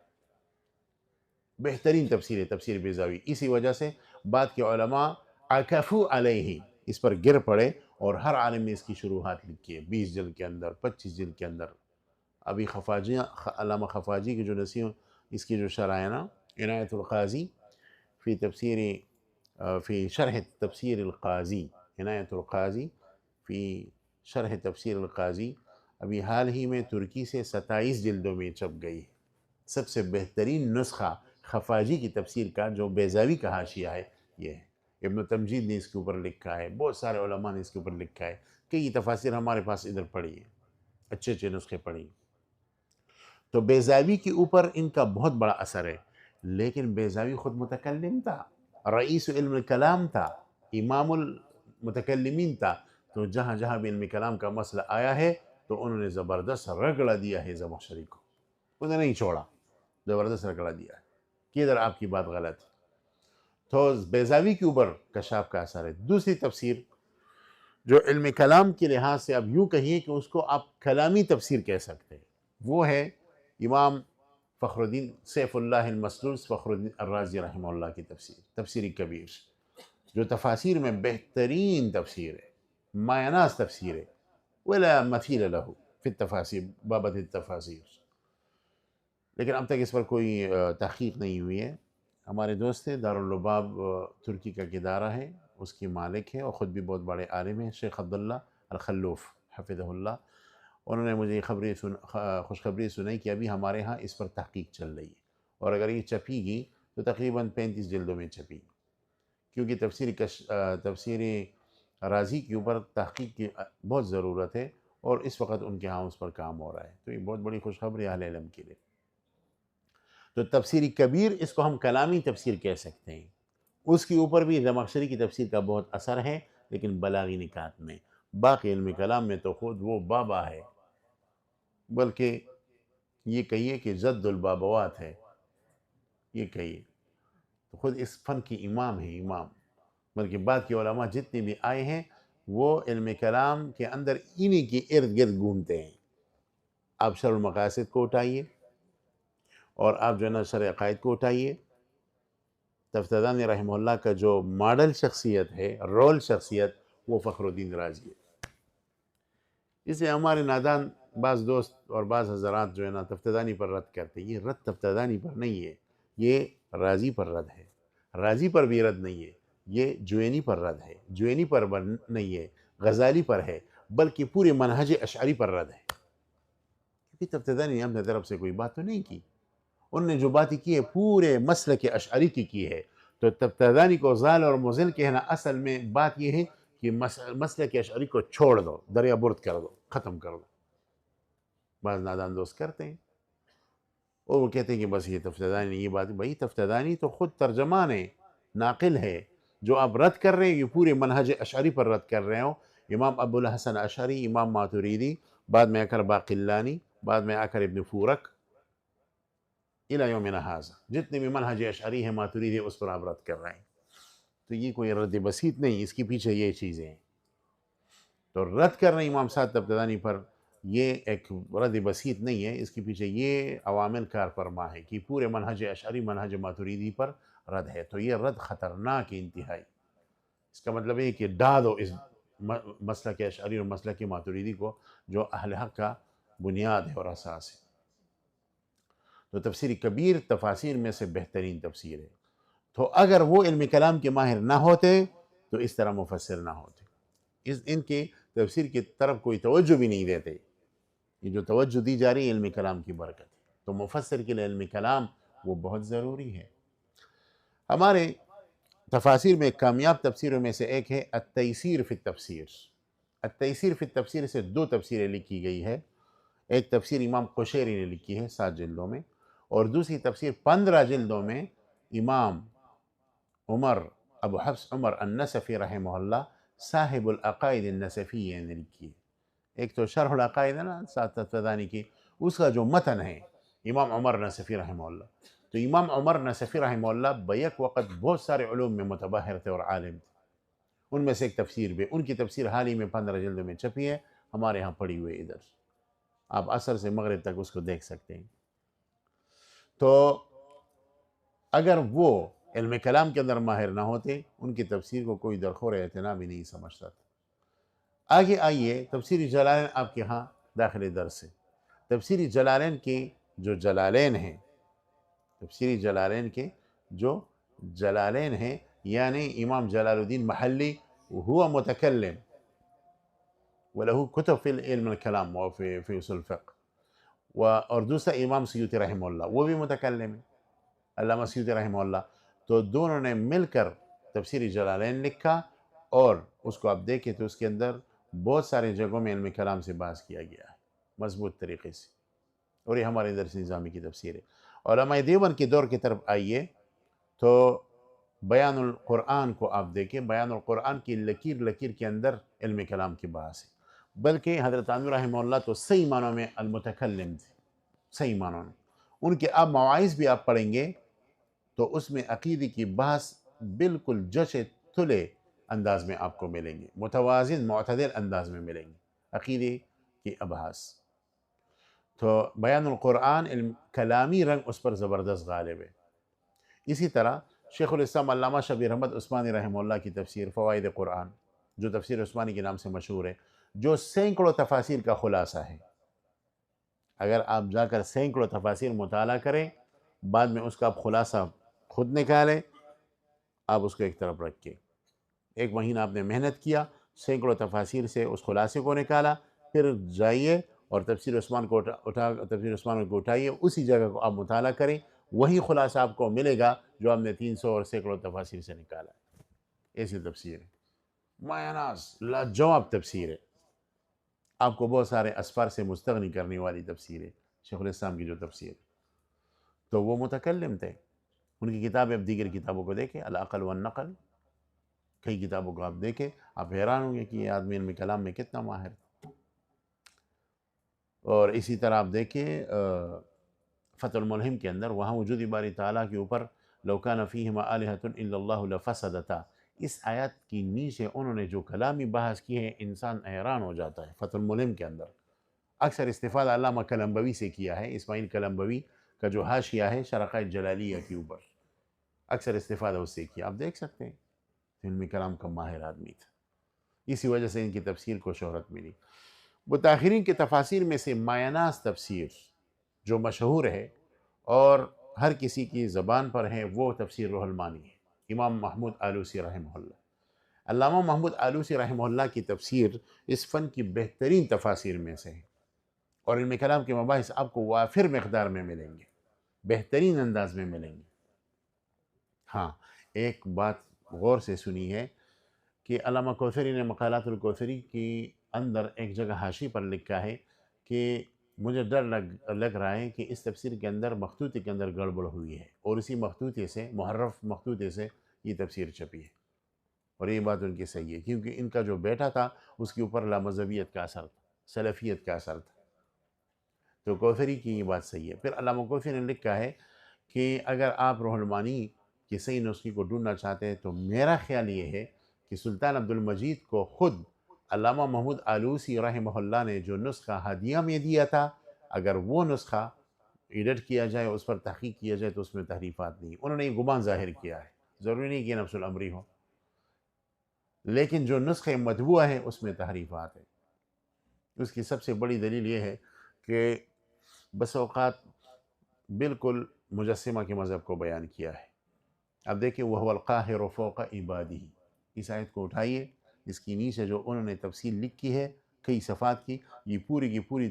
بہترین تفسیر ہے تفسیر بیضاوی، اسی وجہ سے بعد کے علماء عکفو علیہ، اس پر گر پڑے، اور ہر عالم نے اس کی شروحات لکھی ہے، 20 جلد کے اندر، 25 جلد کے اندر۔ ابھی علامہ خفاجی کی جو نصیحت، اس کی جو شرح ہے نا، عنایت القاضی فی تفسیر فی شرح تفسیر القاضی، عنایت القاضی فی شرح تفسیر القاضی، ابھی حال ہی میں ترکی سے 27 جلدوں میں چھپ گئی ہے۔ سب سے بہترین نسخہ خفاجی کی تفسیر کا جو بیضاوی کا حاشیہ ہے یہ ہے۔ ابن تمجید نے اس کے اوپر لکھا ہے، بہت سارے علماء نے اس کے اوپر لکھا ہے، کئی تفاسیر ہمارے پاس ادھر پڑھی ہیں، اچھے نسخے پڑھی۔ تو بیضاوی کے اوپر ان کا بہت بڑا اثر ہے۔ لیکن بیضاوی خود متکلم تھا، رئیس علم کلام تھا، امام المتکلمین تھا، تو جہاں جہاں بھی علم کلام کا مسئلہ آیا ہے تو انہوں نے زبردست رگڑا دیا ہے زمخشری کو، انہیں نہیں چھوڑا، زبردست رگڑا دیا ہے کہ ادھر آپ کی بات غلط ہے۔ تو بیضاوی کے اوپر کشاف کا اثر ہے۔ دوسری تفسیر جو علم کلام کے لحاظ سے اب یوں کہیے کہ اس کو آپ کلامی تفسیر کہہ سکتے ہیں، وہ ہے امام فخر الدین سیف اللہ المسلوس فخر الدین الرازی رحمہ اللہ کی تفسیر، تفسیر کبیر، جو تفاسیر میں بہترین تفسیر ہے، مایہ ناز تفسیر ہے، ولا مثیل له فی التفاسیر، بابت التفاسیر، لیکن اب تک اس پر کوئی تحقیق نہیں ہوئی ہے۔ ہمارے دوست ہیں داراللباب ترکی کا ایک ادارہ ہے، اس کی مالک ہے اور خود بھی بہت بڑے عالم ہیں، شیخ عبداللہ الخلوف حفظہ اللہ، انہوں نے مجھے خوشخبری سنائی کہ ابھی ہمارے ہاں اس پر تحقیق چل رہی ہے، اور اگر یہ چھپی گی تو تقریباً 35 جلدوں میں چھپی گی، کیونکہ تفسیر رازی کے اوپر تحقیق کی بہت ضرورت ہے، اور اس وقت ان کے ہاں اس پر کام ہو رہا ہے، تو یہ بہت بڑی خوشخبری اہل علم کے لیے۔ تو تفسیر کبیر اس کو ہم کلامی تفسیر کہہ سکتے ہیں، اس کے اوپر بھی زمخشری کی تفسیر کا بہت اثر ہے، لیکن بلاغی نکات میں، باقی علم کلام میں تو خود وہ بابا ہے، بلکہ یہ کہیے کہ جد البابوات ہے، یہ کہیے تو خود اس فن کی امام ہے، امام، بلکہ بعد کے علماء جتنے بھی آئے ہیں وہ علم کلام کے اندر انہی کے ارد گرد گھومتے ہیں۔ آپ شرح المقاصد کو اٹھائیے، اور آپ جو ہے نا شرح عقائد کو اٹھائیے، تفتزانی رحمہ اللہ کا جو ماڈل شخصیت ہے، رول شخصیت، وہ فخر الدین رازی ہے۔ اسے ہمارے نادان بعض دوست اور بعض حضرات جو ہے نا تفتزانی پر رد کرتے ہیں، یہ رد تفتزانی پر نہیں ہے، یہ رازی پر رد ہے، رازی پر بھی رد نہیں ہے، یہ جوینی پر رد ہے، جوینی پر نہیں ہے، غزالی پر ہے، بلکہ پورے منہج اشعری پر رد ہے، کیونکہ تفتزانی نے اپنے طرف سے کوئی بات تو نہیں کی، ان نے جو باتیں کی ہے پورے مسلک اشعری کی ہے، تو تفتزانی کو ضال اور مضل کہنا اصل میں بات یہ ہے کہ مسلک اشعری کو چھوڑ دو، دریا برد کر دو، ختم کر دو۔ بعض نادان دوست کرتے ہیں اور وہ کہتے ہیں کہ بس یہ تفتزانی نے یہ بات، بھائی تفتزانی تو خود ترجمان ہے، ناقل ہے، جو آپ رد کر رہے ہیں یہ پورے منہج اشعری پر رد کر رہے ہو، امام ابو الحسن اشعری، امام ماتوریدی، بعد میں آ کر باقلانی، بعد میں آ کر ابن فورک، الى یومنا ھذا جتنے بھی منہج اشعری ہیں ماتوریدی اس پر آپ رد کر رہے ہیں، تو یہ کوئی رد بسیط نہیں، اس کے پیچھے یہ چیزیں ہیں، تو رد کر رہے ہیں امام صاحب تفتزانی پر، یہ ایک رد بسیط نہیں ہے، اس کے پیچھے یہ عوامل کار فرما ہے کہ پورے منہج اشعری منہج ماتوریدی پر رد ہے، تو یہ رد خطرناک انتہائی، اس کا مطلب ہے کہ ڈھا دو اس مسلک اشعری اور مسلک ماتوریدی کو، جو اہل حق کا بنیاد ہے اور اساس ہے۔ تو تفسیر کبیر تفاسیر میں سے بہترین تفسیر ہے، تو اگر وہ علم کلام کے ماہر نہ ہوتے تو اس طرح مفسر نہ ہوتے، ان کی تفسیر کی طرف کوئی توجہ بھی نہیں دیتے، یہ جو توجہ دی جا رہی ہے علم کلام کی برکت ہے، تو مفسر کے لیے علم کلام وہ بہت ضروری ہے۔ ہمارے تفاسیر میں کامیاب تفسیروں میں سے ایک ہے التیسیر فی التفسیر، التیسیر فی التفسیر سے 2 تفسیریں لکھی گئی ہے، ایک تفسیر امام قشیری نے لکھی ہے 7 جلدوں میں، اور دوسری تفسیر 15 جلدوں میں امام عمر ابو حفص عمر النسفی رحمہ اللہ صاحب العقائد النسفیہ نے لکھی ہے۔ ایک تو شرح العقائد ہے نا تفتزانی کی، اس کا جو متن ہے امام عمر نسفی رحمہ اللہ، تو امام عمر نسفی رحمہ اللہ بیک وقت بہت سارے علوم میں متبحر تھے اور عالم تھے، ان میں سے ایک تفسیر بھی، ان کی تفسیر حال ہی میں 15 جلدوں میں چھپی ہے، ہمارے ہاں پڑی ہوئی ادھر، آپ عصر سے مغرب تک اس کو دیکھ سکتے ہیں۔ تو اگر وہ علم کلام کے اندر ماہر نہ ہوتے، ان کی تفسیر کو کوئی درخور اعتنا بھی نہیں سمجھتا تھا۔ آگے آئیے تفسیر جلالین آپ کے ہاں داخل درس ہے، تفسیر جلالین کے جو جلالین ہیں، تفسیر جلالین کے جو جلالین ہیں، یعنی امام جلال الدین محلی هو متکلم وله کتب فی علم الکلام و فی اصول الفقہ، اور دوسرا امام سیوطی رحمہ اللہ، وہ بھی متکلم ہے، علامہ سیوطی رحمہ اللہ، تو دونوں نے مل کر تفسیر جلالین لکھا، اور اس کو آپ دیکھیں تو اس کے اندر بہت سارے جگہوں میں علم کلام سے بحث کیا گیا ہے مضبوط طریقے سے، اور یہ ہمارے درس نظامی کی تفسیر ہے۔ علماء دیوبند کے دور کی طرف آئیے تو بیان القرآن کو آپ دیکھیں، بیان القرآن کی لکیر لکیر کے اندر علم کلام کی بحث ہے، بلکہ حضرت تھانوی رحمہ اللہ تو صحیح معنوں میں المتکلم تھے، صحیح معنوں میں ان کے آپ مواعظ بھی آپ پڑھیں گے تو اس میں عقیدے کی بحث بالکل جشے تھلے انداز میں آپ کو ملیں گے، متوازن معتدل انداز میں ملیں گے عقیدے کی ابحاث۔ تو بیان القرآن علم کلامی رنگ اس پر زبردست غالب ہے۔ اسی طرح شیخ الاسلام علامہ شبیر احمد عثمانی رحمہ اللہ کی تفسیر فوائد قرآن، جو تفسیر عثمانی کے نام سے مشہور ہے، جو سینکڑوں تفاسیر کا خلاصہ ہے۔ اگر آپ جا کر سینکڑوں تفاسیر مطالعہ کریں، بعد میں اس کا آپ خلاصہ خود نکالیں، آپ اس کو ایک طرف رکھیں، ایک مہینہ آپ نے محنت کیا، سینکڑوں تفاسیر سے اس خلاصے کو نکالا، پھر جائیے اور تفسیر عثمان کو تفسیر عثمان کو اٹھائیے، اسی جگہ کو آپ مطالعہ کریں، وہی خلاصہ آپ کو ملے گا جو آپ نے 300 اور سینکڑوں تفاسیر سے نکالا ہے۔ ایسی تفسیر ہے، مایہ ناز لاجواب تفسیر ہے، آپ کو بہت سارے اسفار سے مستغنی کرنے والی تفسیر ہے شیخ الاسلام کی جو تفسیر ہے۔ تو وہ متکلم تھے، ان کی کتابیں اب دیگر کتابوں کو دیکھیں، العقل والنقل، کئی کتابوں کو آپ دیکھیں، آپ حیران ہوں گے کہ یہ آدمی علم کلام میں کتنا ماہر تھا۔ اور اسی طرح آپ دیکھیں فتح الملہم کے اندر، وہاں وجود باری تعالیٰ کے اوپر لو کان فیہما آلہۃ الا اللہ لفسدتا، اس آیت کی نیچے انہوں نے جو کلامی بحث کی ہے انسان حیران ہو جاتا ہے۔ فتح الملہم کے اندر اکثر استفادہ علامہ کلمبوی سے کیا ہے، اسماعیل کلمبوی کا جو حاشیہ ہے شرقائے جلالیہ کے اوپر، اکثر استفادہ اس سے کیا، آپ دیکھ سکتے ہیں، علمی کلام کا ماہر آدمی تھا، اسی وجہ سے ان کی تفسیر کو شہرت ملی۔ متاخرین کی تفاسیر میں سے مایہ ناز تفسیر جو مشہور ہے اور ہر کسی کی زبان پر ہے، وہ تفسیر روح المانی ہے، امام محمود آلوسی رحمہ اللہ۔ علامہ محمود آلوسی رحمہ اللہ کی تفسیر اس فن کی بہترین تفاسیر میں سے ہے، اور علم کلام کے مباحث آپ کو وافر مقدار میں ملیں گے، بہترین انداز میں ملیں گے۔ ہاں، ایک بات غور سے سنی ہے کہ علامہ کوثری نے مقالات الکوثری کی اندر ایک جگہ حاشی پر لکھا ہے کہ مجھے ڈر لگ رہا ہے کہ اس تفسیر کے اندر مخطوطے کے اندر گڑبڑ ہوئی ہے، اور اسی مخطوطے سے، محرف مخطوطے سے یہ تفسیر چھپی ہے، اور یہ بات ان کی صحیح ہے، کیونکہ ان کا جو بیٹا تھا اس کے اوپر لامذہبیت کا اثر تھا، سلفیت کا اثر تھا، تو کوثری کی یہ بات صحیح ہے۔ پھر علامہ کوثری نے لکھا ہے کہ اگر آپ روح المانی کی صحیح نسخے کو ڈھونڈنا چاہتے ہیں تو میرا خیال یہ ہے کہ سلطان عبد المجید کو خود علامہ محمود آلوسی رحمہ اللہ نے جو نسخہ ہدیہ میں دیا تھا، اگر وہ نسخہ ایڈٹ کیا جائے، اس پر تحقیق کیا جائے تو اس میں تحریفات نہیں، انہوں نے یہ گمان ظاہر کیا ہے، ضروری نہیں کہ نفس الامری ہو، لیکن جو نسخہ مطبوع ہے اس میں تحریفات ہے۔ اس کی سب سے بڑی دلیل یہ ہے کہ بس اوقات بالکل مجسمہ کے مذہب کو بیان کیا ہے۔ اب دیکھیں وَهُوَ الْقَاهِرُ فَوْقَ عِبَادِهِ، اس آیت کو اٹھائیے، اس کی نیچے جو انہوں نے تفصیل لکھی ہے کئی صفات کی، یہ پوری کی پوری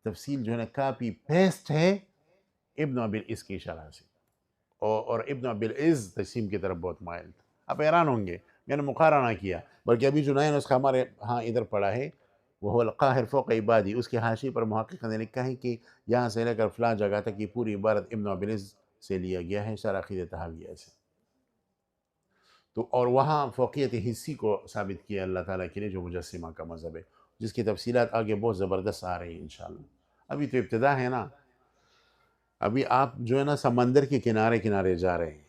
تفصیل جو ہے نا کاپی پیسٹ ہے ابن ابی العز کی شرح سے، اور ابن ابی العز تقسیم کی طرف بہت مائل تھا۔ آپ حیران ہوں گے، میں نے مقارنہ کیا، بلکہ ابھی جو نیا نسخہ ہمارے ہاں ادھر پڑا ہے وَهُوَ الْقَاهِرُ فَوْقَ عِبَادِهِ، اس کے حاشی پر محقق نے لکھا ہے کہ یہاں سے لے کر فلاں جگہ تک یہ پوری عبارت ابن ابی العز سے لیا گیا ہے، شرح عقیدہ طحاویہ سے، تو اور وہاں فوقیت حصی کو ثابت کیا اللہ تعالیٰ کے لیے جو مجسمہ کا مذہب ہے، جس کی تفصیلات آگے بہت زبردست آ رہی ہیں انشاءاللہ۔ ابھی تو ابتدا ہے نا، ابھی آپ جو ہے نا سمندر کے کنارے کنارے جا رہے ہیں،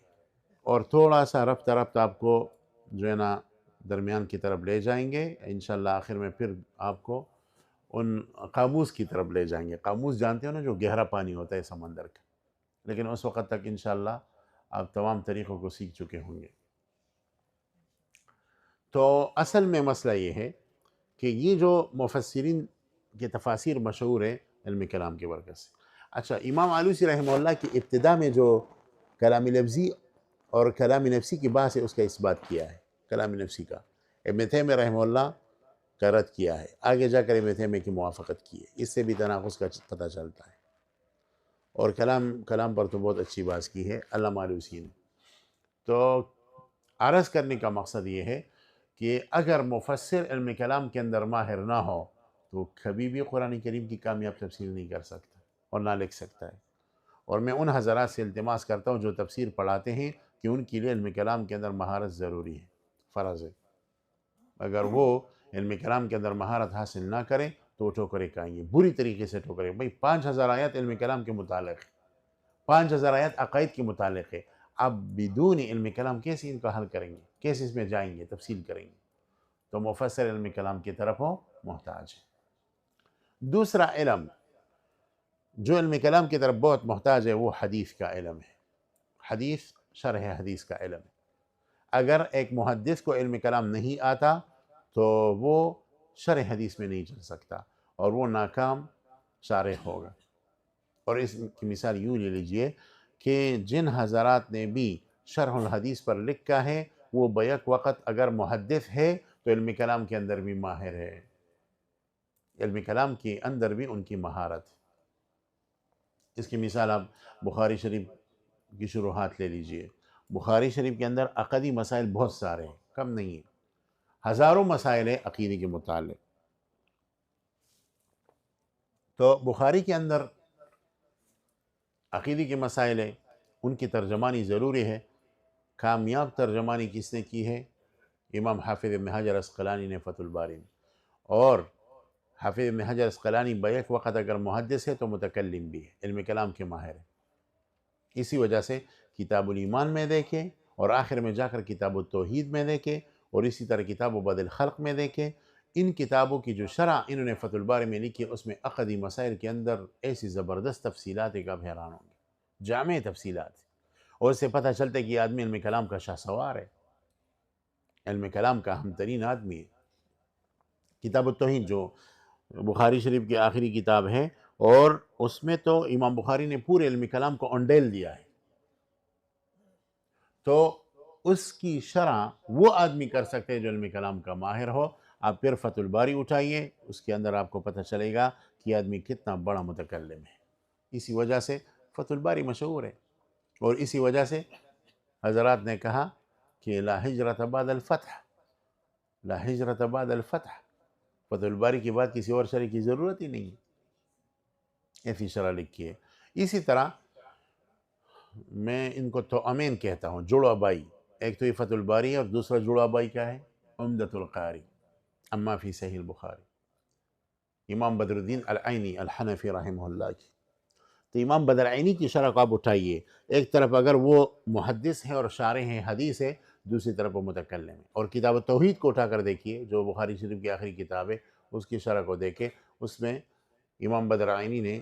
اور تھوڑا سا رفتہ رفتہ آپ کو جو ہے نا درمیان کی طرف لے جائیں گے، انشاءاللہ آخر میں پھر آپ کو ان قاموس کی طرف لے جائیں گے۔ قاموس جانتے ہو نا، جو گہرا پانی ہوتا ہے سمندر کا، لیکن اس وقت تک انشاءاللہ آپ تمام طریقوں کو سیکھ چکے ہوں گے۔ تو اصل میں مسئلہ یہ ہے کہ یہ جو مفسرین کے تفاسیر مشہور ہے علم کلام کے برکت سے۔ اچھا، امام آلوسی رحمہ اللہ کی ابتدا میں جو کلام لفظی اور کلام نفسی کی بحث ہے اس کا اثبات کیا ہے، کلام نفسی کا ابن تیمیہ رحمہ اللہ کا رد کیا ہے، آگے جا کر ابن تیمیہ کی موافقت کی ہے، اس سے بھی تناقض کا پتہ چلتا ہے، اور کلام پر تو بہت اچھی بات کی ہے علامہ آلوسی نے۔ تو عرض کرنے کا مقصد یہ ہے کہ اگر مفسر علم کلام کے اندر ماہر نہ ہو تو کبھی بھی قرآن کریم کی کامیاب تفسیر نہیں کر سکتا اور نہ لکھ سکتا ہے، اور میں ان حضرات سے التماس کرتا ہوں جو تفسیر پڑھاتے ہیں کہ ان کے لیے علم کلام کے اندر مہارت ضروری ہے، فرض ہے۔ اگر وہ علم کلام کے اندر مہارت حاصل نہ کریں تو وہ ٹھوکریں کھائیں گے، بری طریقے سے ٹھوکریں۔ بھائی 5000 آیات علم کلام کے متعلق ہے، 5000 آیات عقائد کے متعلق ہے، آپ بدون علم کلام کیسے ان کا حل کریں گے، کیسے اس میں جائیں گے، تفصیل کریں گے؟ تو مفسر علم کلام کی طرف ہو محتاج ہے۔ دوسرا علم جو علم کلام کی طرف بہت محتاج ہے وہ حدیث کا علم ہے، حدیث، شرح حدیث کا علم ہے۔ اگر ایک محدث کو علم کلام نہیں آتا تو وہ شرح حدیث میں نہیں چل سکتا اور وہ ناکام شارح ہوگا۔ اور اس کی مثال یوں لے لیجئے کہ جن حضرات نے بھی شرح الحدیث پر لکھا ہے وہ بیک وقت اگر محدث ہے تو علم کلام کے اندر بھی ماہر ہے، علم کلام کے اندر بھی ان کی مہارت ہے۔ اس کی مثال آپ بخاری شریف کی شروحات لے لیجئے، بخاری شریف کے اندر عقدی مسائل بہت سارے ہیں، کم نہیں ہیں، ہزاروں مسائل ہیں عقیدے کے متعلق۔ تو بخاری کے اندر عقیدے کے مسائل ہیں، ان کی ترجمانی ضروری ہے۔ کامیاب ترجمانی کس نے کی ہے؟ امام حافظ ابن حجر اسقلانی نے فتح الباری میں۔ اور حافظ ابن حجر اسقلانی بیک وقت اگر محدث ہے تو متکلم بھی ہے، علم کلام کے ماہر ہے۔ اسی وجہ سے کتاب الایمان میں دیکھیں اور آخر میں جا کر کتاب التوحید میں دیکھیں اور اسی طرح کتاب بدء الخلق میں دیکھیں، ان کتابوں کی جو شرح انہوں نے فتح الباری میں لکھی اس میں عقدی مسائل کے اندر ایسی زبردست تفصیلات ہے کہ آپ حیران ہوں گے، جامع تفصیلات، اور اس سے پتہ چلتا ہے کہ یہ آدمی علم کلام کا شاہ سوار ہے، علم کلام کا اہم ترین آدمی ہے۔ کتاب التوحید جو بخاری شریف کی آخری کتاب ہے، اور اس میں تو امام بخاری نے پورے علم کلام کو انڈیل دیا ہے، تو اس کی شرح وہ آدمی کر سکتے جو علم کلام کا ماہر ہو۔ آپ پھر فتح الباری اٹھائیے، اس کے اندر آپ کو پتہ چلے گا کہ یہ آدمی کتنا بڑا متکلم ہے۔ اسی وجہ سے فتح الباری مشہور ہے، اور اسی وجہ سے حضرات نے کہا کہ لا ہجرت بعد الفتح، لا ہجرت بعد الفتح، فتح الباری کے بعد کسی اور شرح کی ضرورت ہی نہیں ہے، ایسی شرح لکھی ہے۔ اسی طرح میں ان کو توامین کہتا ہوں، جڑوا بائی، ایک تو یہ فتح الباری ہے اور دوسرا جڑوا بائی کیا ہے؟ عمدۃ القاری اما فی صحیح البخاری، امام بدر الدین العینی الحنفی رحمہ اللہ کی۔ تو امام بدر عینی کی شرح کو آپ اٹھائیے، ایک طرف اگر وہ محدث ہے اور شارح ہے حدیث ہے، دوسری طرف وہ متکلم ہے۔ اور کتاب التوحید کو اٹھا کر دیکھیے جو بخاری شریف کی آخری کتاب ہے، اس کی شرح کو دیکھیں، اس میں امام بدر عینی نے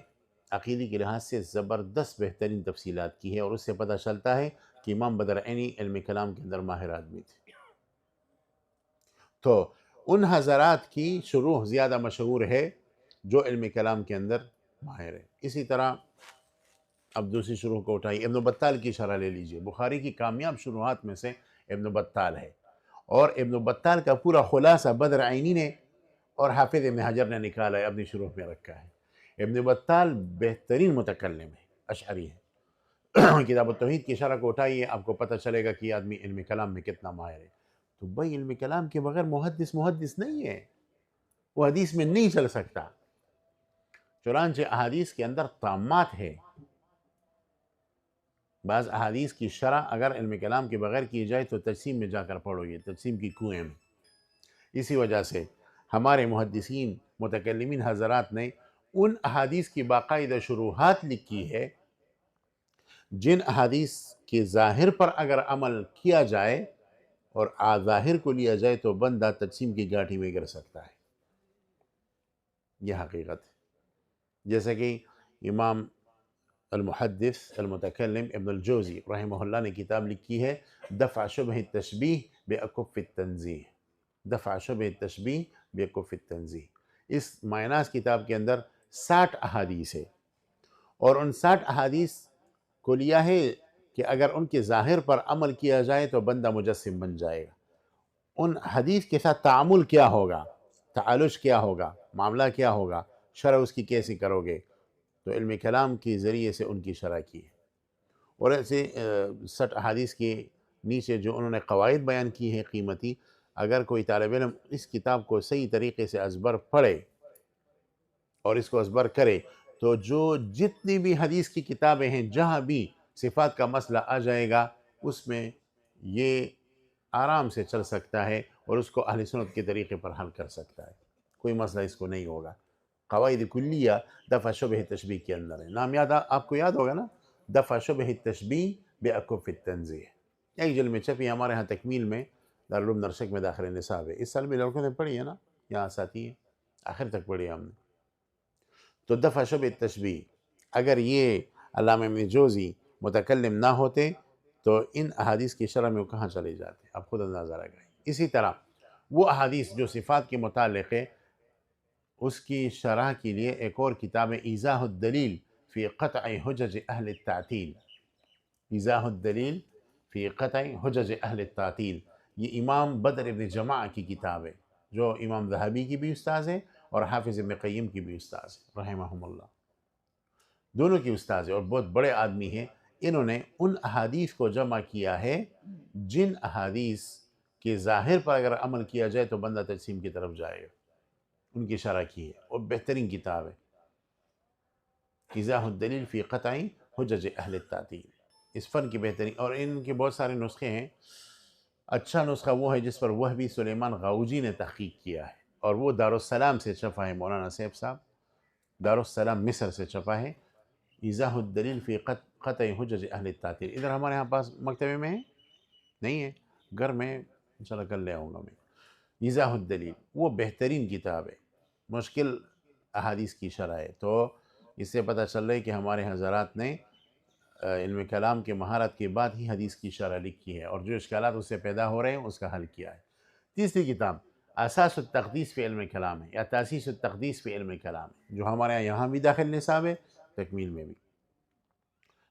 عقیدی کے لحاظ سے زبردست بہترین تفصیلات کی ہے، اور اس سے پتہ چلتا ہے کہ امام بدر عینی علم کلام کے اندر ماہر آدمی تھے۔ تو ان حضرات کی شروح زیادہ مشہور ہے جو علم کلام کے اندر ماہر ہے۔ اسی طرح اب دوسری شروح کو اٹھائی، ابن بطال کی شرح لے لیجئے، بخاری کی کامیاب شروحات میں سے ابن بطال ہے، اور ابن بطال کا پورا خلاصہ بدر عینی نے اور حافظ ابن حجر نے نکالا ہے، اپنی شروح میں رکھا ہے۔ ابن بطال بہترین متکلم ہے، اشعری ہے۔ کتاب التوحید کی شرح کو اٹھائیے، آپ کو پتہ چلے گا کہ یہ آدمی علم کلام میں کتنا ماہر ہے۔ تو بھائی علم کلام کے بغیر محدث نہیں ہے، وہ حدیث میں نہیں چل سکتا۔ چنانچہ احادیث کے اندر طامات ہے، بعض احادیث کی شرح اگر علم کلام کے بغیر کی جائے تو تجسیم میں جا کر پڑھو گے، تجسیم کی کنویں میں۔ اسی وجہ سے ہمارے محدثین متکلمین حضرات نے ان احادیث کی باقاعدہ شروحات لکھی ہے جن احادیث کے ظاہر پر اگر عمل کیا جائے اور ظاہر کو لیا جائے تو بندہ تجسیم کی گاٹھی میں گر سکتا ہے، یہ حقیقت ہے۔ جیسے کہ امام المحدث المتکلم ابن الجوزی رحمہ اللہ نے کتاب لکھی ہے دفع شبہ التشبیہ بأکف التنزیہ، دفع شبہ التشبیہ بأکف التنزیہ۔ اس معناس کتاب کے اندر 60 احادیث ہے، اور ان 60 احادیث کو لیا ہے کہ اگر ان کے ظاہر پر عمل کیا جائے تو بندہ مجسم بن جائے گا۔ ان حدیث کے ساتھ تعامل کیا ہوگا، تعالج کیا ہوگا، معاملہ کیا ہوگا، شرح اس کی کیسی کرو گے، تو علم کلام کے ذریعے سے ان کی شرح کی ہے۔ اور ایسے 60 احادیث کے نیچے جو انہوں نے قواعد بیان کی ہیں قیمتی، اگر کوئی طالب علم اس کتاب کو صحیح طریقے سے ازبر پڑھے اور اس کو ازبر کرے تو جتنی بھی حدیث کی کتابیں ہیں جہاں بھی صفات کا مسئلہ آ جائے گا اس میں یہ آرام سے چل سکتا ہے اور اس کو اہل سنت کے طریقے پر حل کر سکتا ہے، کوئی مسئلہ اس کو نہیں ہوگا۔ قواعد کلیہ دفع شبہ تشبیہ کے اندر ہے، نام یاد آپ کو یاد ہوگا نا، دفع شبہ تشبیہ بأکف التنزیہ، ایک جلد میں چھپی ہمارے ہاں تکمیل میں دارالعلوم نرشک میں داخل نصاب ہے، اس سال بھی لڑکوں نے پڑھی ہے نا، یہاں ساتھی ہے، آخر تک پڑھی ہم نے۔ تو دفع شبہ تشبیہ، اگر یہ علامہ ابن جوزی متکلم نہ ہوتے تو ان احادیث کی شرح میں وہ کہاں چلے جاتے، آپ خود اندازہ لگائیں۔ اسی طرح وہ احادیث جو صفات کے متعلق ہے اس کی شرح کے لیے ایک اور کتاب ہے ایضاح الدلیل فی قطع حجج اہل التعطیل، ایضاح الدلیل فی قطع حجج اہل التعطیل، یہ امام بدر ابن جماعہ کی کتاب ہے جو امام ذہبی کی بھی استاذ ہے اور حافظ ابن قیم کی بھی استاذ ہے رحمہم اللہ، دونوں کی استاذ ہے اور بہت بڑے آدمی ہیں۔ انہوں نے ان احادیث کو جمع کیا ہے جن احادیث کے ظاہر پر اگر عمل کیا جائے تو بندہ تجسیم کی طرف جائے گا، ان کی شرح کی ہے اور بہترین کتاب ہے ایضاح الدلیل فی قطع حجج اہل التعطیل، اس فن کی بہترین، اور ان کے بہت سارے نسخے ہیں۔ اچھا نسخہ وہ ہے جس پر وہبی سلیمان غاؤجی نے تحقیق کیا ہے اور وہ دارالسلام سے چھپا ہے، مولانا سیف صاحب دارالسلام مصر سے چھپا ہے، ایضاح الدلیل فی قطع حجج اہل التعطیل۔ ادھر ہمارے یہاں پاس مکتبے میں ہے نہیں ہے، گھر میں انشاءاللہ کل لے آؤں گا میں۔ ایضاح الدلیل وہ بہترین کتاب ہے، مشکل احادیث کی شرح ہے، تو اس سے پتہ چل رہا ہے کہ ہمارے حضرات نے علم کلام کے مہارت کے بعد ہی حدیث کی شرح لکھی ہے اور جو اشکالات اس سے پیدا ہو رہے ہیں اس کا حل کیا ہے۔ تیسری کتاب اساس التقدیس فی علم کلام ہے یا تاسیس التقدیس فی علم کلام ہے، جو ہمارے یہاں بھی داخل نصاب ہے، تکمیل میں بھی۔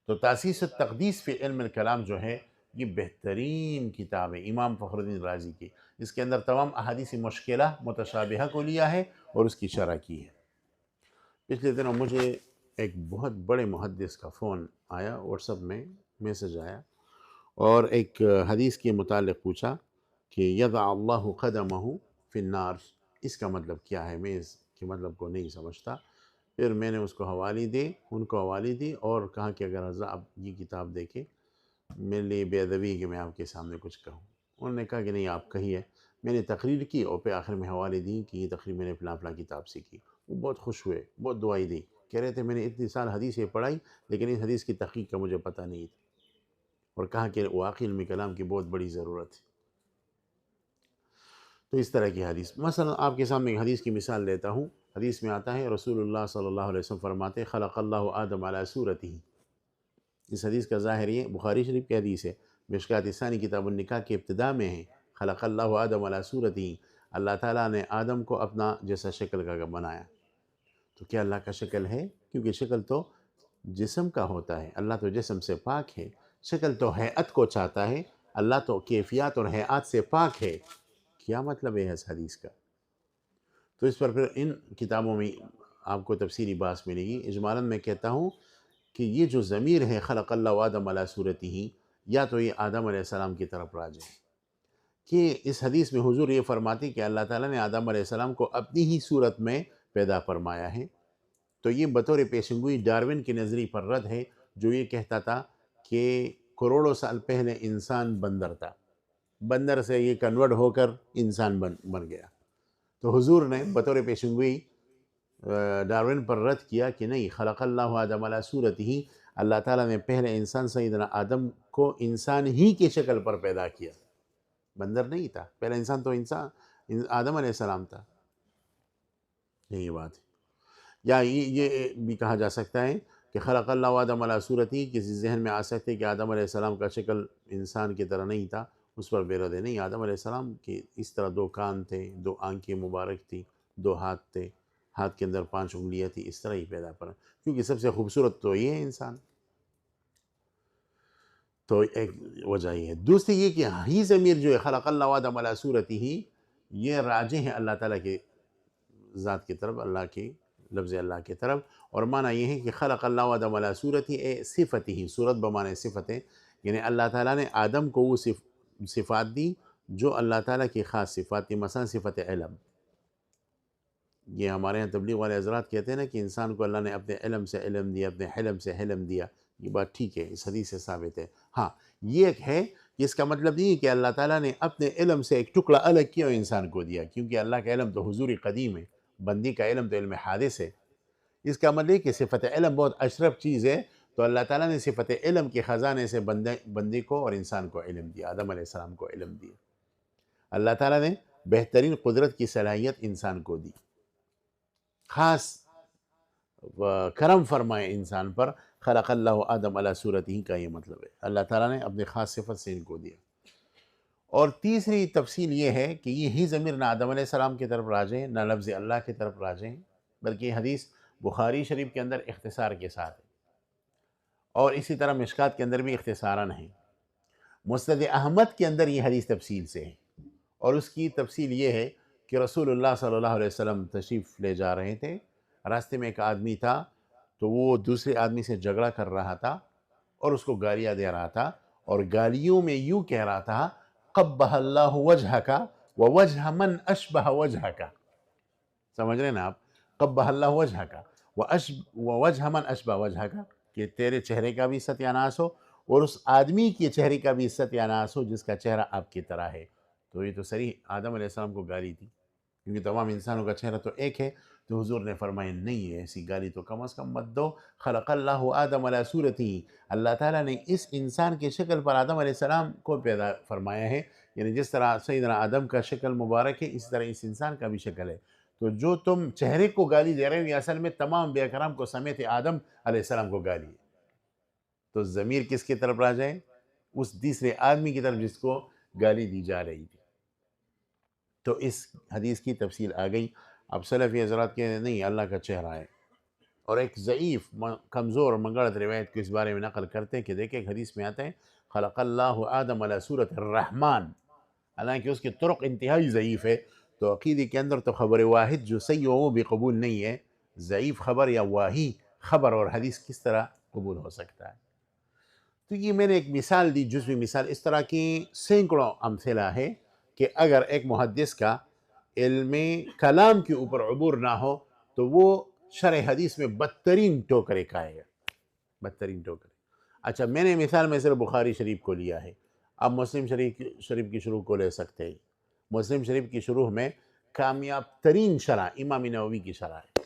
تو تاسیس التقدیس فی علم الکلام جو ہے یہ بہترین کتاب ہے امام فخر الدین رازی کی، اس کے اندر تمام احادیث مشکلہ متشابہہ کو لیا ہے اور اس کی شرح کی ہے۔ پچھلے دنوں مجھے ایک بہت بڑے محدث کا فون آیا، واٹس ایپ میں میسج آیا اور ایک حدیث کے متعلق پوچھا کہ یضع اللہ قدمہ فی النار، اس کا مطلب کیا ہے، میں اس کے مطلب کو نہیں سمجھتا۔ پھر میں نے اس کو حوالی دی اور کہا کہ اگر حضرت آپ یہ کتاب دیکھیں میرے لیے بے ادبی ہے کہ میں آپ کے سامنے کچھ کہوں۔ انہوں نے کہا کہ نہیں آپ کہیے، میں نے تقریر کی اور پھر آخر میں حوالے دی کہ یہ تقریر میں نے فلاں فلاں کتاب سے کی، وہ بہت خوش ہوئے، بہت دعائی دی، کہہ رہے تھے میں نے اتنی سال حدیثیں پڑھائی لیکن اس حدیث کی تحقیق کا مجھے پتہ نہیں تھا، اور کہا کہ واقعی علم کلام کی بہت بڑی ضرورت ہے۔ تو اس طرح کی حدیث، مثلا آپ کے سامنے ایک حدیث کی مثال لیتا ہوں، حدیث میں آتا ہے رسول اللہ صلی اللہ علیہ وسلم فرماتے خلق اللہ آدم علی صورتہ، اس حدیث کا ظاہر یہ بخاری شریف کی حدیث ہے، مشکات ثانی کتاب النکاح کی ابتداء میں ہے، خلق اللہ آدم علی صورتہ، اللہ تعالیٰ نے آدم کو اپنا جیسا شکل کا بنایا۔ تو کیا اللہ کا شکل ہے؟ کیونکہ شکل تو جسم کا ہوتا ہے، اللہ تو جسم سے پاک ہے، شکل تو ہیئت کو چاہتا ہے، اللہ تو کیفیات اور ہیئات سے پاک ہے۔ کیا مطلب ہے اس حدیث کا؟ تو اس پر پھر ان کتابوں میں آپ کو تفصیلی بحث ملے گی۔ اجمالاً میں کہتا ہوں کہ یہ جو ضمیر ہے خلق اللہ آدم علی صورتہ، یا تو یہ آدم علیہ السلام کی طرف راجع ہے کہ اس حدیث میں حضور یہ فرماتی کہ اللہ تعالیٰ نے آدم علیہ السلام کو اپنی ہی صورت میں پیدا فرمایا ہے، تو یہ بطور پیشنگوئی ڈارون کی نظریے پر رد ہے جو یہ کہتا تھا کہ کروڑوں سال پہلے انسان بندر تھا، بندر سے یہ کنورٹ ہو کر انسان بن گیا۔ تو حضور نے بطور پیشنگوئی ڈارون پر رد کیا کہ نہیں، خلق اللہ آدم علی صورتہ، اللہ تعالیٰ نے پہلے انسان سیدنا آدم کو انسان ہی کی شکل پر پیدا کیا، بندر نہیں تھا، پہلا انسان تو آدم علیہ السلام تھا۔ یہی بات ہے، یا یہ بھی کہا جا سکتا ہے کہ خلق اللہ آدم علی صورتہ، کسی ذہن میں آ سکتے کہ آدم علیہ السلام کا شکل انسان کی طرح نہیں تھا، اس پر بے رد ہے، نہیں، آدم علیہ السلام کے اس طرح 2 کان تھے، 2 آنکھیں مبارک تھی، 2 ہاتھ تھے، ہاتھ کے اندر 5 انگلیاں تھی، اس طرح ہی پیدا پڑا، کیونکہ سب سے خوبصورت تو یہ ہے انسان۔ تو ایک وجہ یہ ہے۔ دوسری یہ کہ ہی ضمیر جو ہے خلق اللہ آدم علی صورتہ، یہ راجع ہے اللہ تعالیٰ کے ذات کی طرف، اللہ کی لفظ اللہ کی طرف، اور معنی یہ ہے کہ خلق اللہ آدم علی صورتہ صفتہ، صورت بمعنی صفت ہے، یعنی اللہ تعالیٰ نے آدم کو وہ صفات دی جو اللہ تعالیٰ کی خاص صفات تھی، مثلا صفت علم، یہ ہمارے یہاں تبلیغ والے حضرات کہتے ہیں نا کہ انسان کو اللہ نے اپنے علم سے علم دیا، اپنے حلم سے حلم دیا، یہ بات ٹھیک ہے، اس حدیث سے ثابت ہے۔ ہاں یہ ایک ہے کہ اس کا مطلب نہیں ہے کہ اللہ تعالیٰ نے اپنے علم سے ایک ٹکڑا الگ کیا اور انسان کو دیا، کیونکہ اللہ کا علم تو حضور قدیم ہے، بندی کا علم تو علم حادث ہے۔ اس کا مطلب ہے کہ صفت علم بہت اشرف چیز ہے، تو اللہ تعالیٰ نے صفت علم کے خزانے سے بندے کو اور انسان کو علم دیا، آدم علیہ السلام کو علم دیا۔ اللہ تعالیٰ نے بہترین قدرت کی صلاحیت انسان کو دی، خاص کرم فرمائے انسان پر، خلق اللہ آدم علی صورتہ کا یہ مطلب ہے، اللہ تعالیٰ نے اپنے خاص صفت سے ان کو دیا۔ اور تیسری تفصیل یہ ہے کہ یہی ضمیر نہ آدم علیہ السلام کی طرف راجع ہے، نہ لفظ اللہ کی طرف راجع ہے، بلکہ یہ حدیث بخاری شریف کے اندر اختصار کے ساتھ ہے، اور اسی طرح مشکات کے اندر بھی اختصاراً ہے۔ مسند احمد کے اندر یہ حدیث تفصیل سے ہے، اور اس کی تفصیل یہ ہے کہ رسول اللہ صلی اللہ علیہ وسلم تشریف لے جا رہے تھے، راستے میں ایک آدمی تھا تو وہ دوسرے آدمی سے جھگڑا کر رہا تھا اور اس کو گالیاں دے رہا تھا، اور گالیوں میں یوں کہہ رہا تھا قبح اللہ وجہک ووجہ من اشبہ وجہک، سمجھ رہے ہیں نا آپ؟ قبح اللہ وجہک ووجہ من اشبہ وجہک، کہ تیرے چہرے کا بھی ستیہ ناس ہو اور اس آدمی کے چہرے کا بھی ستیہ ناس ہو جس کا چہرہ آپ کی طرح ہے۔ تو یہ تو صریح آدم علیہ السلام کو گالی تھی، کیونکہ تمام انسانوں کا چہرہ تو ایک ہے، تو حضور نے فرمایا نہیں ہے، ایسی گالی تو کم از کم مت دو۔ خلق اللہ آدم علی صورتہ، اللہ تعالیٰ نے اس انسان کی شکل پر آدم علیہ السلام کو پیدا فرمایا ہے، یعنی جس طرح سیدنا آدم کا شکل مبارک ہے، اسی طرح اس انسان کا بھی شکل ہے۔ تو جو تم چہرے کو گالی دے رہے ہو، یہ اصل میں تمام بے کرام کو سمیت آدم علیہ السلام کو گالی ہے۔ تو ضمیر کس کی طرف راجع ہے؟ اس تیسرے آدمی کی طرف جس کو گالی دی جا رہی تھی۔ تو اس حدیث کی تفصیل آ گئی۔ اب سلفی حضرات کے نہیں اللہ کا چہرہ ہے، اور ایک ضعیف کمزور اور منگڑت روایت کو اس بارے میں نقل کرتے ہیں کہ دیکھیں ایک حدیث میں آتا ہے خلق اللہ آدم علی صورت الرحمن، حالانکہ اس کی طرق انتہائی ضعیف ہے، تو عقیدے کے اندر تو خبر واحد جو صحیح ہو وہ بھی قبول نہیں ہے، ضعیف خبر یا واہی خبر اور حدیث کس طرح قبول ہو سکتا ہے؟ تو یہ میں نے ایک مثال دی، جزوی مثال، اس طرح کی سینکڑوں امثلہ ہے کہ اگر ایک محدث کا علم کلام کے اوپر عبور نہ ہو تو وہ شرح حدیث میں بدترین ٹوکرے کھائے گا، بدترین ٹوکرے۔ اچھا میں نے مثال میں صرف بخاری شریف کو لیا ہے، اب مسلم شریف کی شروح کو لے سکتے ہیں۔ مسلم شریف کی شروح میں کامیاب ترین شرح امام نووی کی شرح ہے،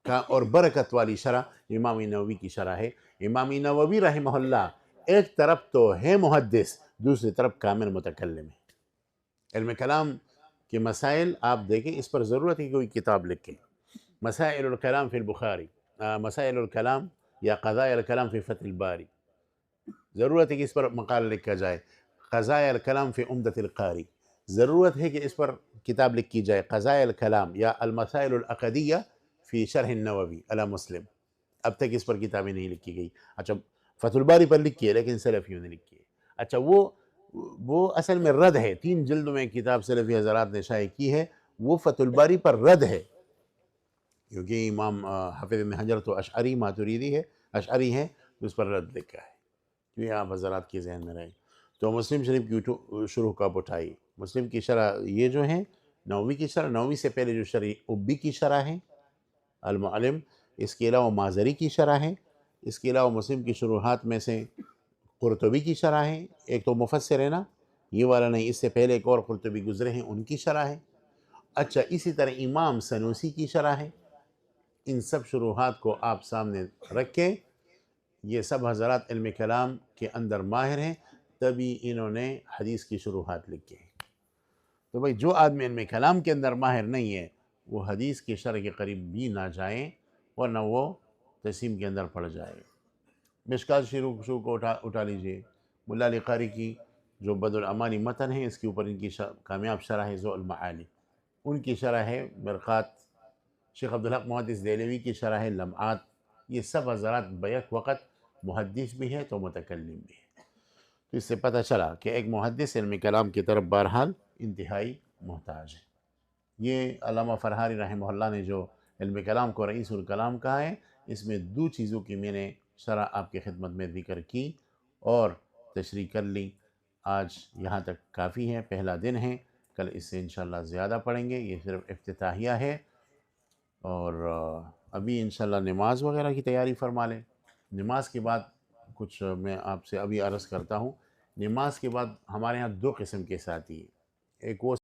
اور برکت والی شرح امام نووی کی شرح ہے۔ امام نووی رحمہ اللہ ایک طرف تو ہے محدث، دوسری طرف کامل متکلم ہے۔ علم کلام کے مسائل آپ دیکھیں، اس پر ضرورت ہے کہ کوئی کتاب لکھیں، مسائل الکلام فی البخاری، مسائل الکلام یا قضایا الکلام فی فتح الباری، ضرورت ہے کہ اس پر مقال لکھا جائے۔ قضایا الکلام فی عمدۃ القاری، ضرورت ہے کہ اس پر کتاب لکھی جائے۔ قضایا الکلام یا المسائل العقدیہ فی شرح النووی علی مسلم، اب تک اس پر کتابیں نہیں لکھی گئی۔ اچھا فتح الباری پر لکھی ہے لیکن سلفیوں نے لکھی ہے۔ اچھا وہ اصل میں رد ہے، 3 جلدوں میں کتاب سلفی حضرات نے شائع کی ہے، وہ فتح الباری پر رد ہے، کیونکہ امام حافظ ابن حجر تو اشعری ماتریدی ہے، اشعری ہے، تو اس پر رد لکھا ہے، کیونکہ آپ حضرات کے ذہن میں رہے۔ تو مسلم شریف کی شروح کب اٹھائی؟ مسلم کی شرح یہ جو ہیں نووی کی شرح، نووی سے پہلے جو شرح ابی کی شرح ہے المعلم، اس کے علاوہ مازری کی شرح ہے، اس کے علاوہ مسلم کی شروحات میں سے قرطبی کی شرح ہے، ایک تو مفسر ہے نا، یہ والا نہیں، اس سے پہلے ایک اور قرطبی گزرے ہیں ان کی شرح ہے۔ اچھا اسی طرح امام سنوسی کی شرح ہے۔ ان سب شروحات کو آپ سامنے رکھیں، یہ سب حضرات علم کلام کے اندر ماہر ہیں، تبھی انہوں نے حدیث کی شروحات لکھی ہیں۔ تو بھائی جو آدمی علم کلام کے اندر ماہر نہیں ہے وہ حدیث کے شرح کے قریب بھی نہ جائیں، ورنہ وہ تقسیم کے اندر پڑ جائے۔ مشکات شروع کو اٹھا لیجئے، ملا علی قاری کی جو بدر الامانی متن ہے، اس کے اوپر ان کی کامیاب شرح ہے ضوء المعانی، ان کی شرح ہے مرقات، شیخ عبدالحق محدث دہلوی کی شرح ہے لمعات۔ یہ سب حضرات بیک وقت محدث بھی ہے تو متکلم بھی ہے۔ تو اس سے پتہ چلا کہ ایک محدث علم کلام کی طرف بہرحال انتہائی محتاج ہے۔ یہ علامہ فرہاری رحمہ اللہ نے جو علم کلام کو رئیس الکلام کہا ہے، اس میں 2 چیزوں کی میں نے شرح آپ کی خدمت میں ذکر کی اور تشریح کر لی۔ آج یہاں تک کافی ہے، پہلا دن ہے، کل اس سے انشاءاللہ زیادہ پڑھیں گے، یہ صرف افتتاحیہ ہے، اور ابھی انشاءاللہ نماز وغیرہ کی تیاری فرما لیں۔ نماز کے بعد کچھ میں آپ سے ابھی عرض کرتا ہوں، نماز کے بعد ہمارے ہاں دو قسم کے ساتھی ہیں، ایک وہ